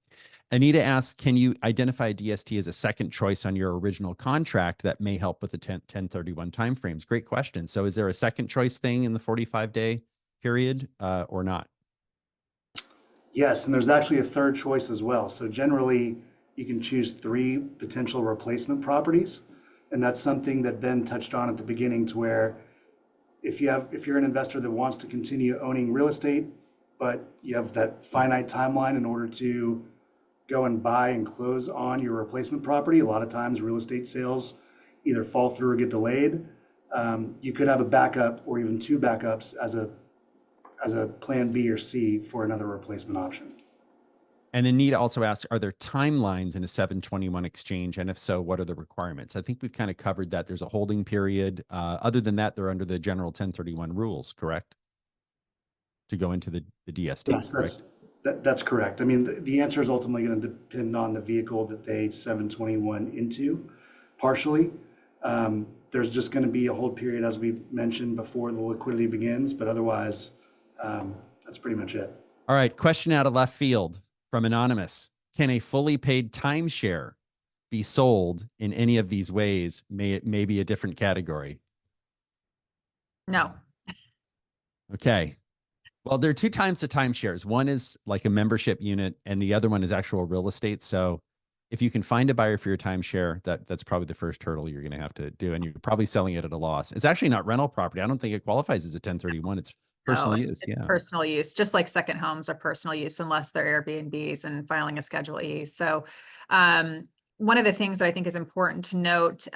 Anita asks, can you identify a DST as a second choice on your original contract that may help with the 1031 timeframes? Great question. So is there a second choice thing in the 45-day period or not? Yes, and there's actually a third choice as well. So generally, you can choose 3 potential replacement properties. And that's something that Ben touched on at the beginning, to where if you're an investor that wants to continue owning real estate, but you have that finite timeline in order to go and buy and close on your replacement property. A lot of times real estate sales either fall through or get delayed. You could have a backup or even 2 backups as a plan B or C for another replacement option. And Anita also asks, are there timelines in a 721 exchange? And if so, what are the requirements? I think we've kind of covered that. There's a holding period. Other than that, they're under the general 1031 rules, correct? To go into the DST, Yes, correct? That's correct. I mean, the answer is ultimately going to depend on the vehicle that they 721 into, partially. There's just going to be a hold period, as we mentioned, before the liquidity begins, but otherwise, that's pretty much it. All right, question out of left field from Anonymous. Can a fully paid timeshare be sold in any of these ways? May be a different category? No. Okay. Well, there are 2 types of timeshares. One is like a membership unit, and the other one is actual real estate. So if you can find a buyer for your timeshare, that's probably the first hurdle you're going to have to do. And you're probably selling it at a loss. It's actually not rental property. I don't think it qualifies as a 1031. It's personal use. Yeah. Personal use, just like second homes are personal use unless they're Airbnbs and filing a Schedule E. So one of the things that I think is important to note,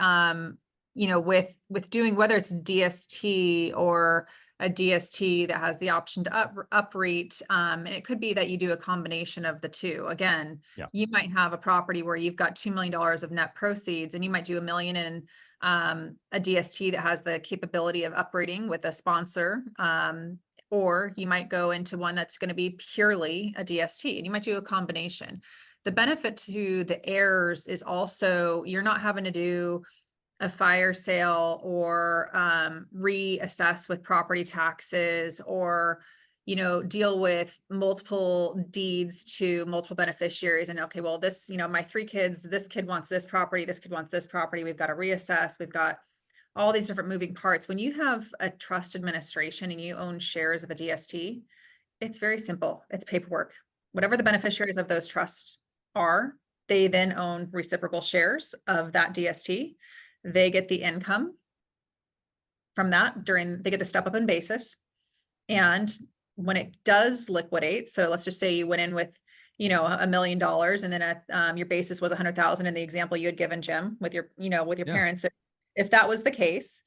with doing, whether it's DST or a DST that has the option to upreit, and it could be that you do a combination of the two. Again, you might have a property where you've got $2 million of net proceeds, and you might do $1 million in a DST that has the capability of upreiting with a sponsor, or you might go into one that's going to be purely a DST, and you might do a combination. The benefit to the heirs is also you're not having to do a fire sale or reassess with property taxes, or deal with multiple deeds to multiple beneficiaries. And okay, well, this, my 3 kids, this kid wants this property, this kid wants this property, we've got to reassess, we've got all these different moving parts. When you have a trust administration and you own shares of a DST, it's very simple. It's paperwork. Whatever the beneficiaries of those trusts are, they then own reciprocal shares of that DST. They get the income from that they get the step up in basis. And when it does liquidate, so let's just say you went in with, $1 million, and then your basis was 100,000 in the example you had given, Jim, with your parents. If that was the case,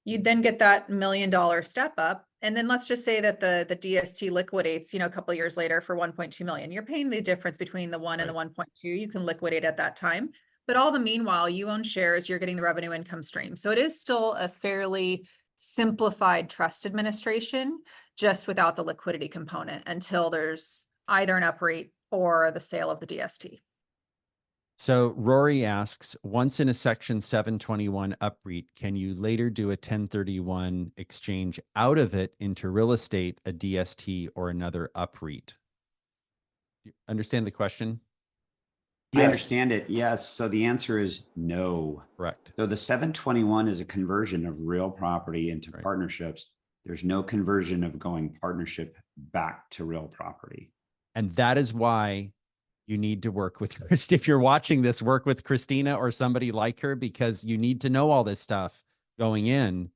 you'd then get that $1 million step up. And then let's just say that the DST liquidates, a couple of years later for 1.2 million. You're paying the difference between the 1 and the 1.2. You can liquidate at that time. But all the meanwhile, you own shares, you're getting the revenue income stream. So it is still a fairly simplified trust administration, just without the liquidity component until there's either an upreit or the sale of the DST. So Rory asks, once in a Section 721 upreit, can you later do a 1031 exchange out of it into real estate, a DST, or another upreit? You understand the question? I understand it. Yes. So the answer is no. Correct. So the 721 is a conversion of real property into partnerships. There's no conversion of going partnership back to real property. And that is why you need to work with Christ. If you're watching this, work with Christina or somebody like her, because you need to know all this stuff going in,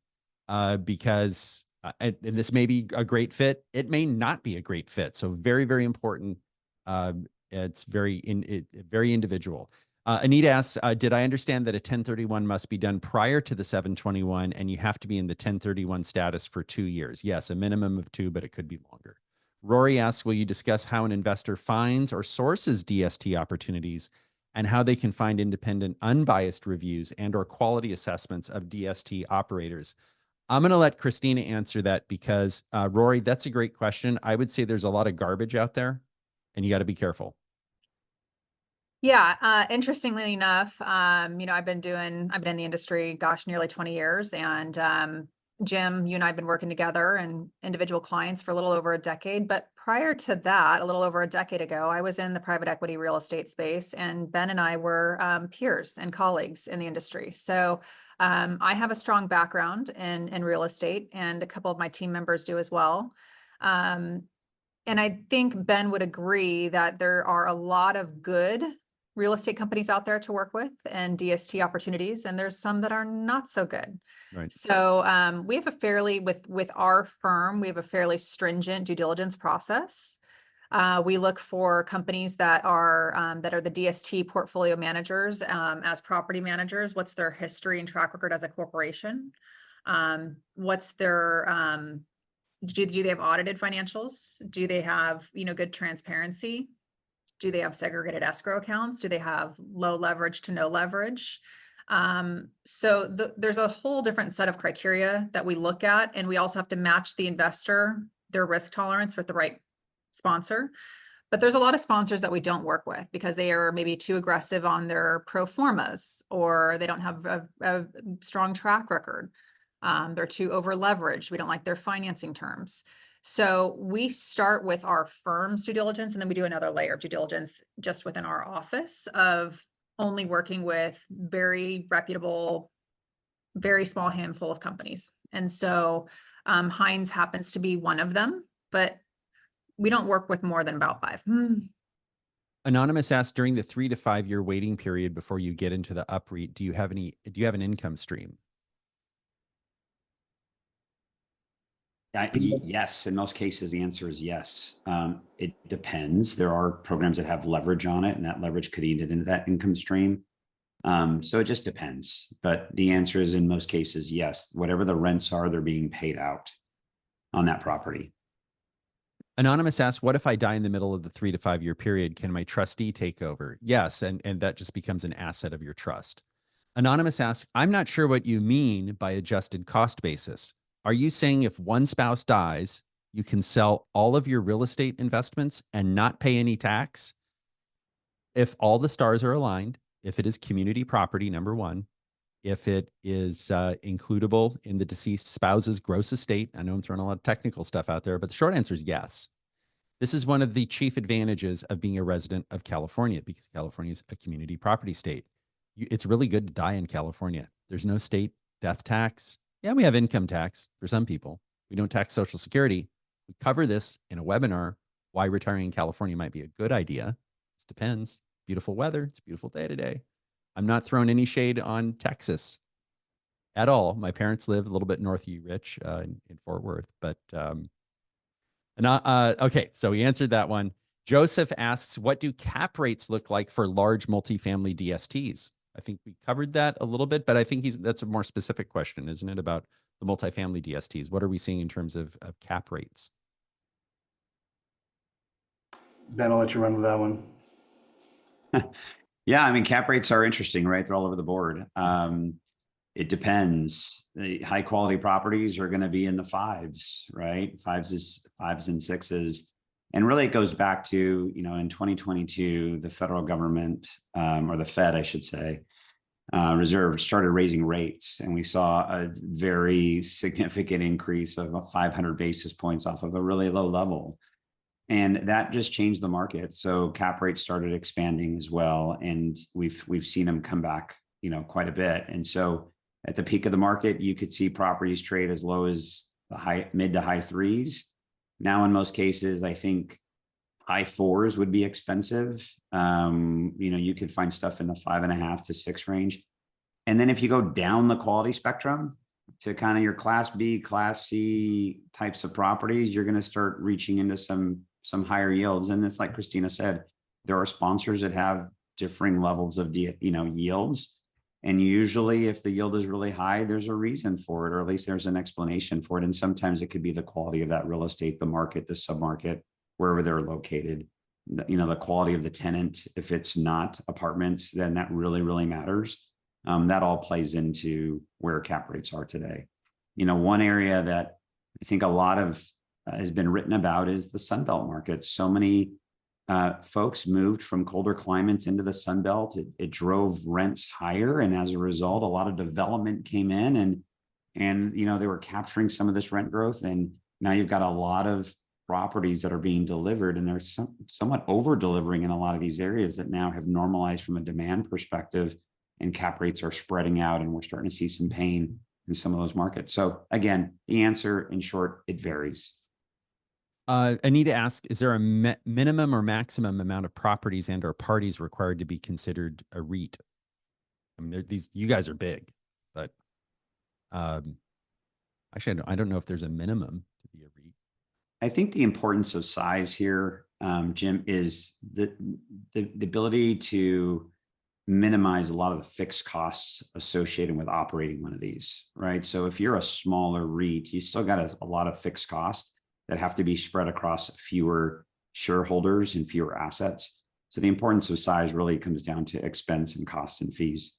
because and this may be a great fit. It may not be a great fit. So very, very important. It's very individual. Anita asks, did I understand that a 1031 must be done prior to the 721 and you have to be in the 1031 status for 2 years? Yes, a minimum of 2, but it could be longer. Rory asks, will you discuss how an investor finds or sources DST opportunities and how they can find independent, unbiased reviews and or quality assessments of DST operators? I'm going to let Christina answer that because, Rory, that's a great question. I would say there's a lot of garbage out there and you got to be careful. Yeah, interestingly enough, I've been in the industry, gosh, nearly 20 years. And Jim, you and I have been working together and individual clients for a little over a decade. But prior to that, a little over a decade ago, I was in the private equity real estate space, and Ben and I were peers and colleagues in the industry. So I have a strong background in real estate, and a couple of my team members do as well. And I think Ben would agree that there are a lot of good real estate companies out there to work with and DST opportunities, and there's some that are not so good. Right. So we have with our firm, we have a fairly stringent due diligence process. We look for companies that are the DST portfolio managers as property managers. What's their history and track record as a corporation? What's their do they have audited financials? Do they have good transparency? Do they have segregated escrow accounts? Do they have low leverage to no leverage? So there's a whole different set of criteria that we look at, and we also have to match the investor, their risk tolerance with the right sponsor. But there's a lot of sponsors that we don't work with because they are maybe too aggressive on their pro formas, or they don't have a strong track record. They're too over leveraged. We don't like their financing terms. So we start with our firm's due diligence, and then we do another layer of due diligence just within our office of only working with very reputable, very small handful of companies. And so Hines happens to be one of them, but we don't work with more than about 5. Anonymous asked, during the 3 to 5 year waiting period before you get into the UPREIT, do you have an income stream? Yes, in most cases, the answer is yes. It depends. There are programs that have leverage on it, and that leverage could eat it into that income stream. So it just depends. But the answer is in most cases, yes. Whatever the rents are, they're being paid out on that property. Anonymous asks, what if I die in the middle of the 3 to 5 year period? Can my trustee take over? Yes, and that just becomes an asset of your trust. Anonymous asks, I'm not sure what you mean by adjusted cost basis. Are you saying if one spouse dies, you can sell all of your real estate investments and not pay any tax? If all the stars are aligned, if it is community property, number one, if it is includable in the deceased spouse's gross estate. I know I'm throwing a lot of technical stuff out there, but the short answer is yes. This is one of the chief advantages of being a resident of California, because California is a community property state. It's really good to die in California. There's no state death tax. Yeah, we have income tax for some people. We don't tax Social Security. We cover this in a webinar, why retiring in California might be a good idea. It depends. Beautiful weather. It's a beautiful day today. I'm not throwing any shade on Texas at all. My parents live a little bit north of you, Rich, in Fort Worth. But okay, so we answered that one. Joseph asks, what do cap rates look like for large multifamily DSTs? I think we covered that a little bit, but I think that's a more specific question, isn't it, about the multifamily DSTs? What are we seeing in terms of cap rates? Ben, I'll let you run with that one. Yeah, I mean, cap rates are interesting, right? They're all over the board. It depends. The high quality properties are going to be in the 5s, right? 5s and 6s. And really it goes back to, in 2022, the federal government, or the Fed, I should say, Reserve started raising rates. And we saw a very significant increase of 500 basis points off of a really low level. And that just changed the market. So cap rates started expanding as well. And we've seen them come back, quite a bit. And so at the peak of the market, you could see properties trade as low as the mid to high 3s. Now, in most cases, I think high 4s would be expensive. You could find stuff in the 5.5 to 6 range. And then if you go down the quality spectrum to kind of your class B, class C types of properties, you're going to start reaching into some higher yields. And it's like Christina said, there are sponsors that have differing levels of yields. And usually if the yield is really high, there's a reason for it, or at least there's an explanation for it. And sometimes it could be the quality of that real estate, the market, the submarket, wherever they're located, the quality of the tenant. If it's not apartments, then that really, really matters. That all plays into where cap rates are today. One area that I think a lot of has been written about is the Sunbelt market. So many folks moved from colder climates into the Sun Belt. It drove rents higher, and as a result, a lot of development came in, and they were capturing some of this rent growth. And now you've got a lot of properties that are being delivered, and they're somewhat over delivering in a lot of these areas that now have normalized from a demand perspective, and cap rates are spreading out, and we're starting to see some pain in some of those markets. So again, the answer in short, it varies. I need to ask, is there a minimum or maximum amount of properties and or parties required to be considered a REIT? I mean, you guys are big, but actually, I don't know if there's a minimum to be a REIT. I think the importance of size here, Jim, is the ability to minimize a lot of the fixed costs associated with operating one of these, right? So if you're a smaller REIT, you still got a lot of fixed costs that have to be spread across fewer shareholders and fewer assets. So the importance of size really comes down to expense and cost and fees.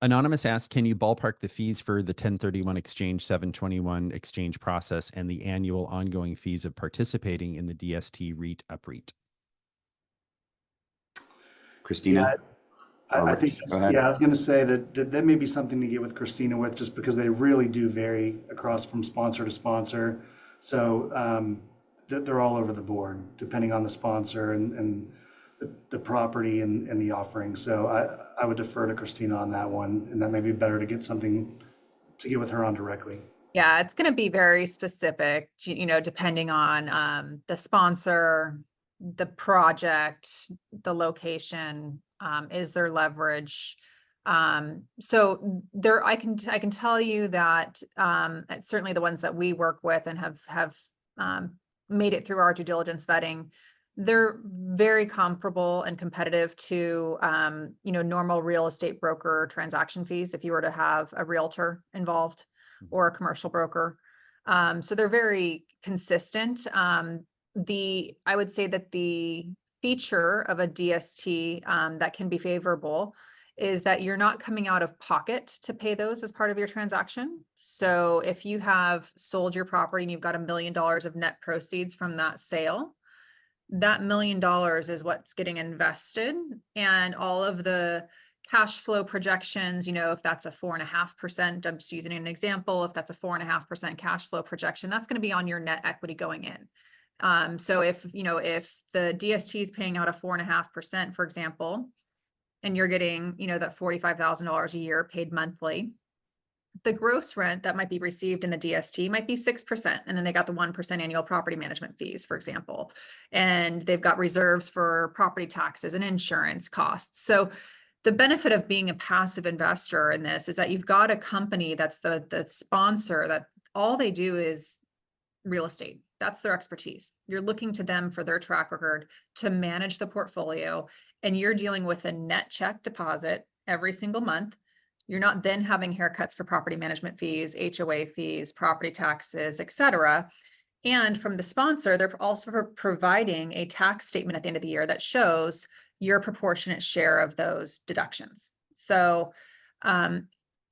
Anonymous asks, can you ballpark the fees for the 1031 exchange, 721 exchange process, and the annual ongoing fees of participating in the DST REIT UPREIT? Christina? Yeah, I think, I was going to say that may be something to get with Christina with, just because they really do vary across from sponsor to sponsor. So they're all over the board, depending on the sponsor and the property and the offering. So I would defer to Christina on that one, and that may be better to get something to get with her on directly. Yeah, it's going to be very specific, depending on the sponsor, the project, the location, is there leverage. So there, I can tell you that certainly the ones that we work with and have made it through our due diligence vetting, they're very comparable and competitive to normal real estate broker transaction fees if you were to have a realtor involved or a commercial broker. So they're very consistent. I would say that the feature of a DST that can be favorable is that you're not coming out of pocket to pay those as part of your transaction. So if you have sold your property and you've got $1 million of net proceeds from that sale, that $1 million is what's getting invested, and all of the cash flow projections, if that's a 4.5%, I'm just using an example, if that's a 4.5% cash flow projection, that's going to be on your net equity going in. So if the DST is paying out a 4.5%, for example, and you're getting, that $45,000 a year paid monthly, the gross rent that might be received in the DST might be 6%. And then they got the 1% annual property management fees, for example, and they've got reserves for property taxes and insurance costs. So the benefit of being a passive investor in this is that you've got a company that's the sponsor, that all they do is real estate. That's their expertise. You're looking to them for their track record to manage the portfolio, and you're dealing with a net check deposit every single month. You're not then having haircuts for property management fees, HOA fees, property taxes, et cetera. And from the sponsor, they're also providing a tax statement at the end of the year that shows your proportionate share of those deductions. So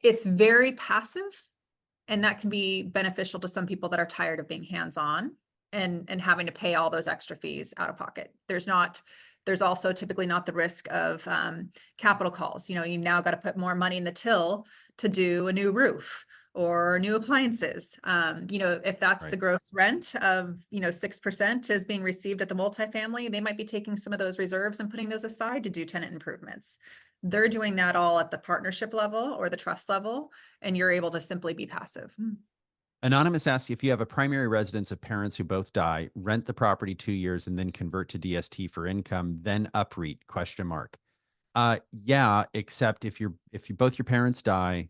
it's very passive, and that can be beneficial to some people that are tired of being hands-on and having to pay all those extra fees out of pocket. There's also typically not the risk of capital calls. You now got to put more money in the till to do a new roof or new appliances. If that's Right. the gross rent of, 6% is being received at the multifamily, they might be taking some of those reserves and putting those aside to do tenant improvements. They're doing that all at the partnership level or the trust level, and you're able to simply be passive. Anonymous asks, if you have a primary residence of parents who both die, rent the property 2 years and then convert to DST for income, then UPREIT ? Yeah, except if both your parents die,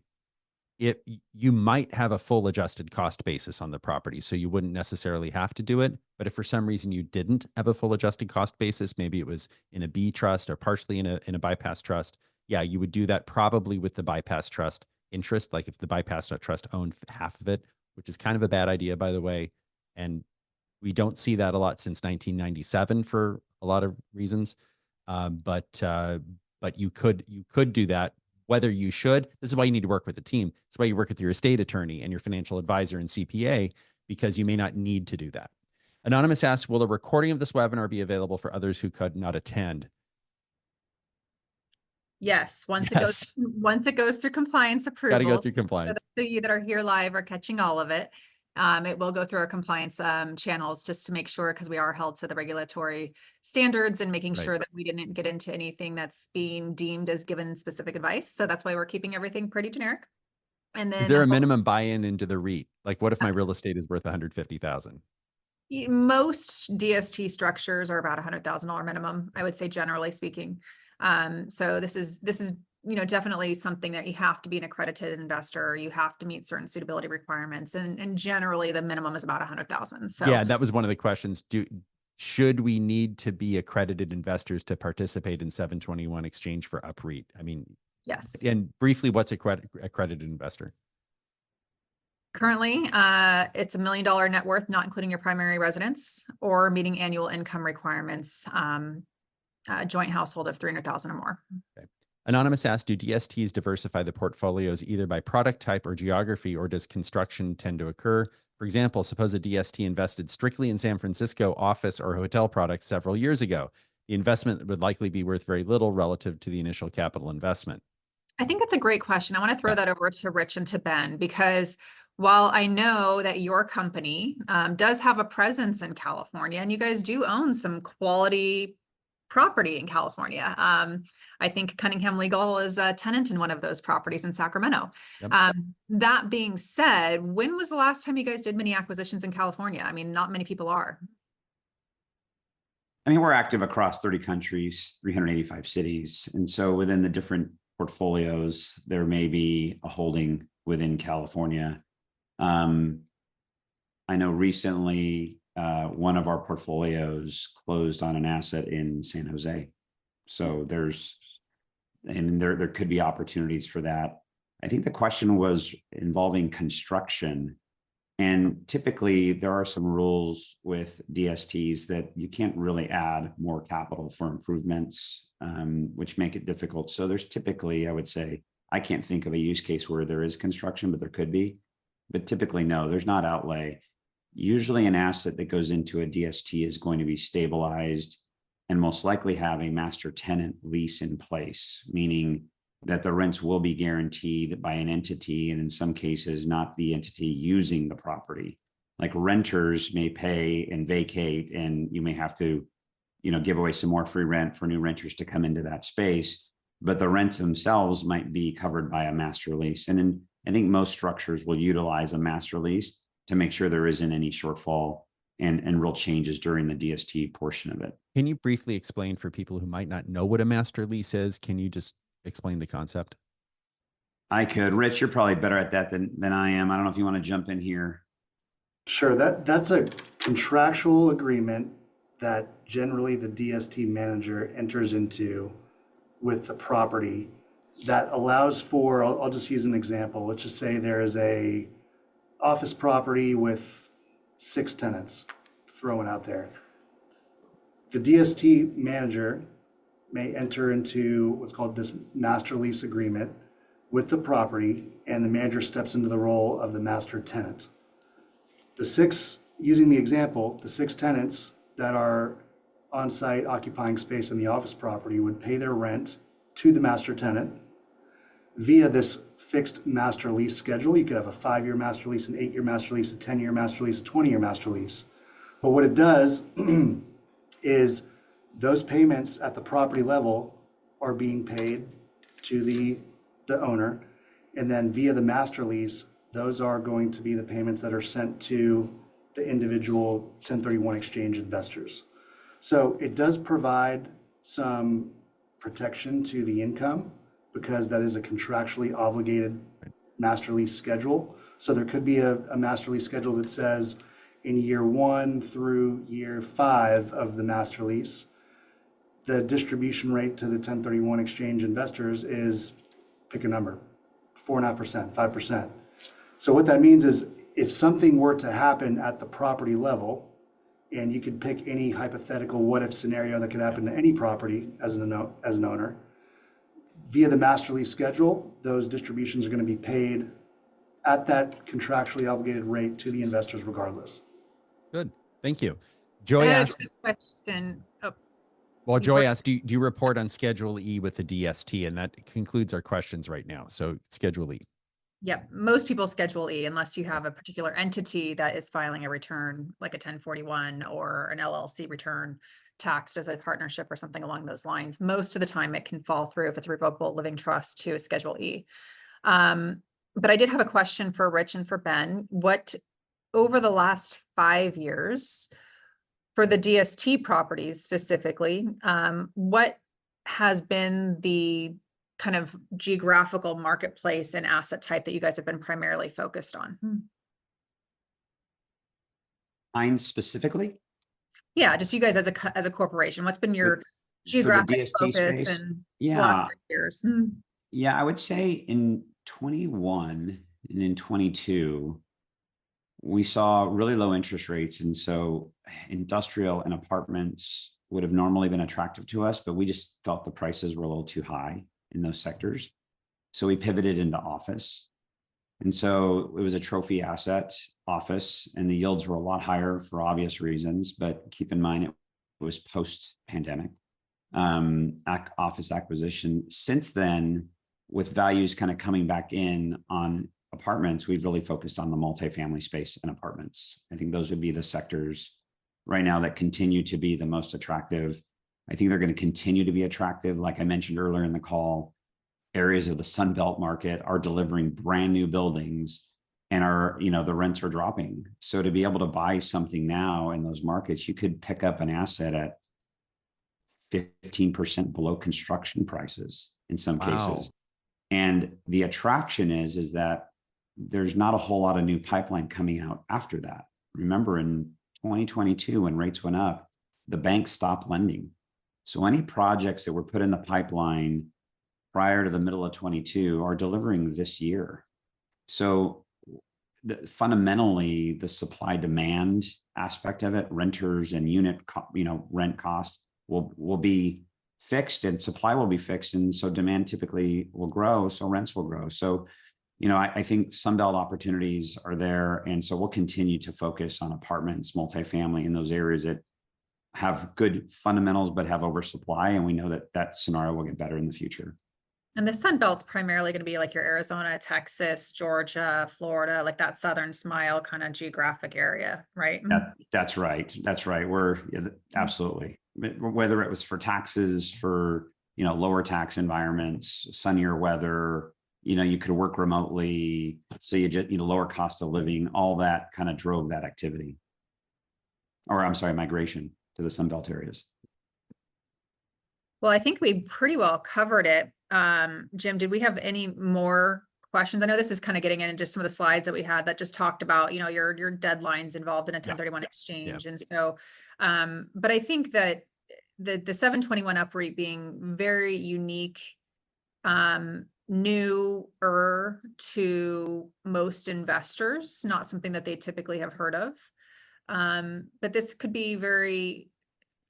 you might have a full adjusted cost basis on the property, so you wouldn't necessarily have to do it. But if for some reason you didn't have a full adjusted cost basis, maybe it was in a B trust or partially in a bypass trust, yeah, you would do that probably with the bypass trust interest. Like if the bypass trust owned half of it, which is kind of a bad idea, by the way. And we don't see that a lot since 1997 for a lot of reasons. But you could do that. Whether you should, this is why you need to work with the team. It's why you work with your estate attorney and your financial advisor and CPA, because you may not need to do that. Anonymous asks, will a recording of this webinar be available for others who could not attend? Yes, once Yes. it goes through compliance Got to go approval. through compliance. So you that are here live are catching all of it. It will go through our compliance channels just to make sure, because we are held to the regulatory standards and making Right. sure that we didn't get into anything that's being deemed as given specific advice. So that's why we're keeping everything pretty generic. And then Is there a minimum buy-in into the REIT? Like, what if my real estate is worth $150,000? most DST structures are about $100,000 minimum, I would say, generally speaking. So this is definitely something that you have to be an accredited investor. You have to meet certain suitability requirements, and generally the minimum is about 100,000. So yeah, that was one of the questions. Should we need to be accredited investors to participate in 721 exchange for UPREIT? I mean, yes. And briefly, what's accredited investor? Currently, it's $1 million net worth, not including your primary residence, or meeting annual income requirements, joint household of 300,000 or more. Okay. Anonymous asks, do DSTs diversify the portfolios either by product type or geography, or does construction tend to occur? For example, suppose a DST invested strictly in San Francisco office or hotel products several years ago. The investment would likely be worth very little relative to the initial capital investment. I think that's a great question. I want to throw that over to Rich and to Ben, because while I know that your company does have a presence in California, and you guys do own some quality property in California. I think CunninghamLegal is a tenant in one of those properties in Sacramento. Yep. That being said, when was the last time you guys did many acquisitions in California? I mean, not many people are. I mean, we're active across 30 countries, 385 cities. And so within the different portfolios, there may be a holding within California. I know recently, one of our portfolios closed on an asset in San Jose. So there could be opportunities for that. I think the question was involving construction. And typically there are some rules with DSTs that you can't really add more capital for improvements, which make it difficult. So there's typically, I would say, I can't think of a use case where there is construction, but there could be. But typically, no, there's not outlay. Usually an asset that goes into a DST is going to be stabilized and most likely have a master tenant lease in place, meaning that the rents will be guaranteed by an entity, and in some cases, not the entity using the property. Like renters may pay and vacate, and you may have to, give away some more free rent for new renters to come into that space, but the rents themselves might be covered by a master lease. And I think most structures will utilize a master lease to make sure there isn't any shortfall and real changes during the DST portion of it. Can you briefly explain for people who might not know what a master lease is? Can you just explain the concept? I could. Rich, you're probably better at that than I am. I don't know if you want to jump in here. Sure, that's a contractual agreement that generally the DST manager enters into with the property that allows for, I'll just use an example. Let's just say there is a office property with 6 tenants, throwing out there. The DST manager may enter into what's called this master lease agreement with the property, and the manager steps into the role of the master tenant. Using the example, the 6 tenants that are on site occupying space in the office property would pay their rent to the master tenant via this fixed master lease schedule. You could have a 5-year master lease, an 8-year master lease, a 10-year master lease, a 20-year master lease. But what it does is those payments at the property level are being paid to the owner, and then via the master lease, those are going to be the payments that are sent to the individual 1031 exchange investors. So it does provide some protection to the income, because that is a contractually obligated master lease schedule. So there could be a master lease schedule that says in year 1 through year 5 of the master lease, the distribution rate to the 1031 exchange investors is, pick a number, 4.5%, 5%. So what that means is if something were to happen at the property level, and you could pick any hypothetical what if scenario that could happen to any property as an owner, via the master lease schedule, those distributions are going to be paid at that contractually obligated rate to the investors regardless. Good. Thank you. Joy I had a asked, quick question. Oh, well, Joy before, asked, do you report on Schedule E with the DST? And that concludes our questions right now. So Schedule E. yep, most people schedule E unless you have a particular entity that is filing a return, like a 1041 or an LLC return taxed as a partnership or something along those lines. Most of the time it can fall through if it's a revocable living trust to a Schedule E. But I did have a question for Rich and for Ben. What, over the last 5 years, for the DST properties specifically, what has been the kind of geographical marketplace and asset type that you guys have been primarily focused on? Hines specifically? Yeah, just you guys as a corporation, what's been your For the geographic DST focus space? and Yeah. last 3 years? Yeah, I would say in 21 and in 22, we saw really low interest rates. And so industrial and apartments would have normally been attractive to us, but we just felt the prices were a little too high in those sectors. So we pivoted into office. And so it was a trophy asset office, and the yields were a lot higher for obvious reasons. But keep in mind, it was post-pandemic office acquisition. Since then, with values kind of coming back in on apartments, we've really focused on the multifamily space and apartments. I think those would be the sectors right now that continue to be the most attractive. I think they're going to continue to be attractive. Like I mentioned earlier in the call, areas of the Sun Belt market are delivering brand new buildings and are, the rents are dropping. So to be able to buy something now in those markets, you could pick up an asset at 15% below construction prices in some cases. And the attraction is that there's not a whole lot of new pipeline coming out after that. Remember in 2022, when rates went up, the banks stopped lending. So any projects that were put in the pipeline prior to the middle of 22 are delivering this year. So fundamentally, the supply demand aspect of it, renters and unit, rent cost will be fixed and supply will be fixed. And so demand typically will grow. So rents will grow. So, I think Sunbelt opportunities are there. And so we'll continue to focus on apartments, multifamily in those areas that have good fundamentals, but have oversupply. And we know that that scenario will get better in the future. And the Sun Belt's primarily going to be like your Arizona, Texas, Georgia, Florida, like that Southern Smile kind of geographic area, right? That's right. That's right. Absolutely. Whether it was for taxes, for, lower tax environments, sunnier weather, you could work remotely. So you just, lower cost of living, all that kind of drove that activity. Or I'm sorry, migration to the Sun Belt areas. Well, I think we pretty well covered it. Jim, did we have any more questions? I know this is kind of getting into some of the slides that we had that just talked about, your deadlines involved in a 1031 exchange. And so, but I think that the 721 UPREIT being very unique, newer to most investors, not something that they typically have heard of. But this could be very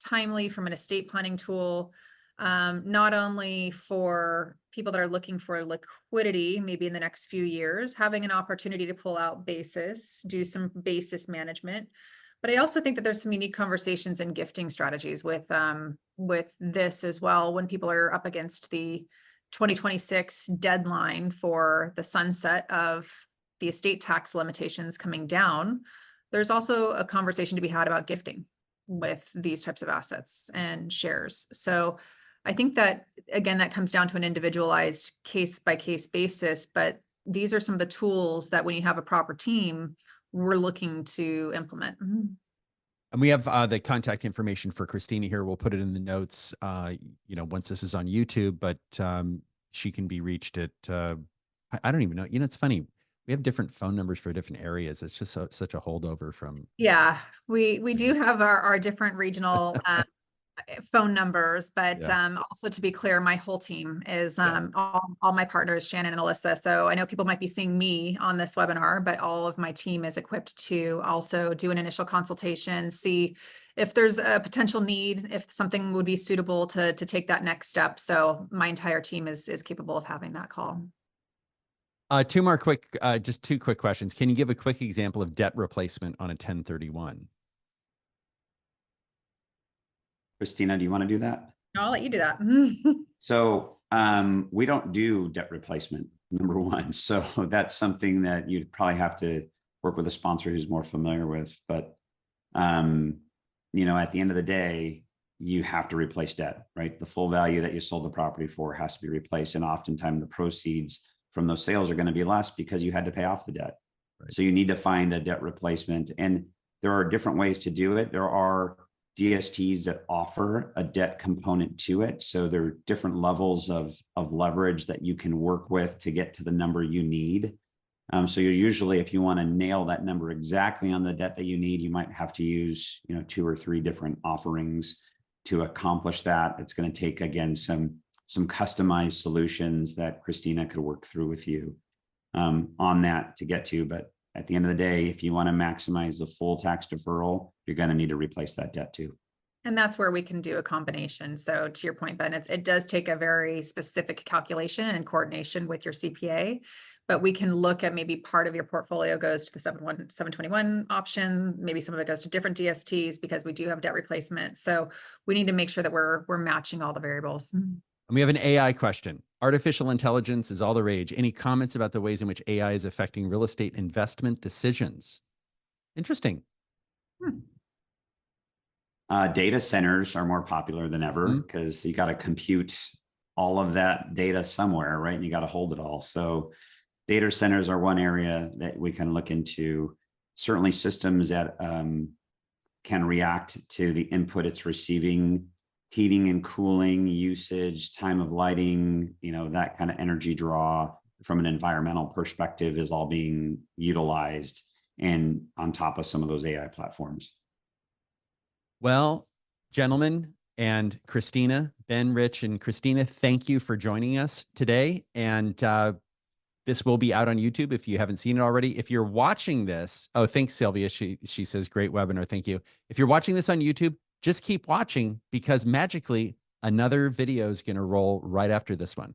timely from an estate planning tool, not only for people that are looking for liquidity, maybe in the next few years, having an opportunity to pull out basis, do some basis management. But I also think that there's some unique conversations and gifting strategies with this as well, when people are up against the 2026 deadline for the sunset of the estate tax limitations coming down. There's also a conversation to be had about gifting with these types of assets and shares. So I think that, again, that comes down to an individualized case by case basis, but these are some of the tools that when you have a proper team, we're looking to implement. And we have the contact information for Christina here. We'll put it in the notes, once this is on YouTube, but she can be reached at, I don't even know, it's funny. We have different phone numbers for different areas. It's just such a holdover from. Yeah, we do have our different regional phone numbers, but also to be clear, my whole team is all my partners, Shannon and Alyssa. So I know people might be seeing me on this webinar, but all of my team is equipped to also do an initial consultation, see if there's a potential need, if something would be suitable to take that next step. So my entire team is capable of having that call. Just two quick questions. Can you give a quick example of debt replacement on a 1031? Christina, do you want to do that? No, I'll let you do that. So we don't do debt replacement, number one. So that's something that you'd probably have to work with a sponsor who's more familiar with. But, you know, at the end of the day, you have to replace debt, right? The full value that you sold the property for has to be replaced. And oftentimes the proceeds from those sales are going to be less because you had to pay off the debt. Right. So you need to find a debt replacement. And there are different ways to do it. There are DSTs that offer a debt component to it. So there are different levels of leverage that you can work with to get to the number you need. So you're usually, if you want to nail that number exactly on the debt that you need, you might have to use, you know, 2 or 3 different offerings to accomplish that. It's going to take, again, some customized solutions that Christina could work through with you on that to get to. But at the end of the day, if you want to maximize the full tax deferral, you're going to need to replace that debt too. And that's where we can do a combination. So to your point, Ben, it does take a very specific calculation and coordination with your CPA, but we can look at maybe part of your portfolio goes to the 721 option. Maybe some of it goes to different DSTs because we do have debt replacement. So we need to make sure that we're matching all the variables. And we have an AI question. Artificial intelligence is all the rage. Any comments about the ways in which AI is affecting real estate investment decisions? Interesting. Data centers are more popular than ever because you got to compute all of that data somewhere, right? And you got to hold it all. So data centers are one area that we can look into. Certainly systems that can react to the input it's receiving, heating and cooling usage, time of lighting, you know, that kind of energy draw from an environmental perspective is all being utilized and on top of some of those AI platforms. Well, gentlemen and Christina, Ben, Rich, and Christina, thank you for joining us today. And this will be out on YouTube if you haven't seen it already. If you're watching this, oh, thanks, Sylvia. She says, great webinar. Thank you. If you're watching this on YouTube, just keep watching because magically another video is going to roll right after this one.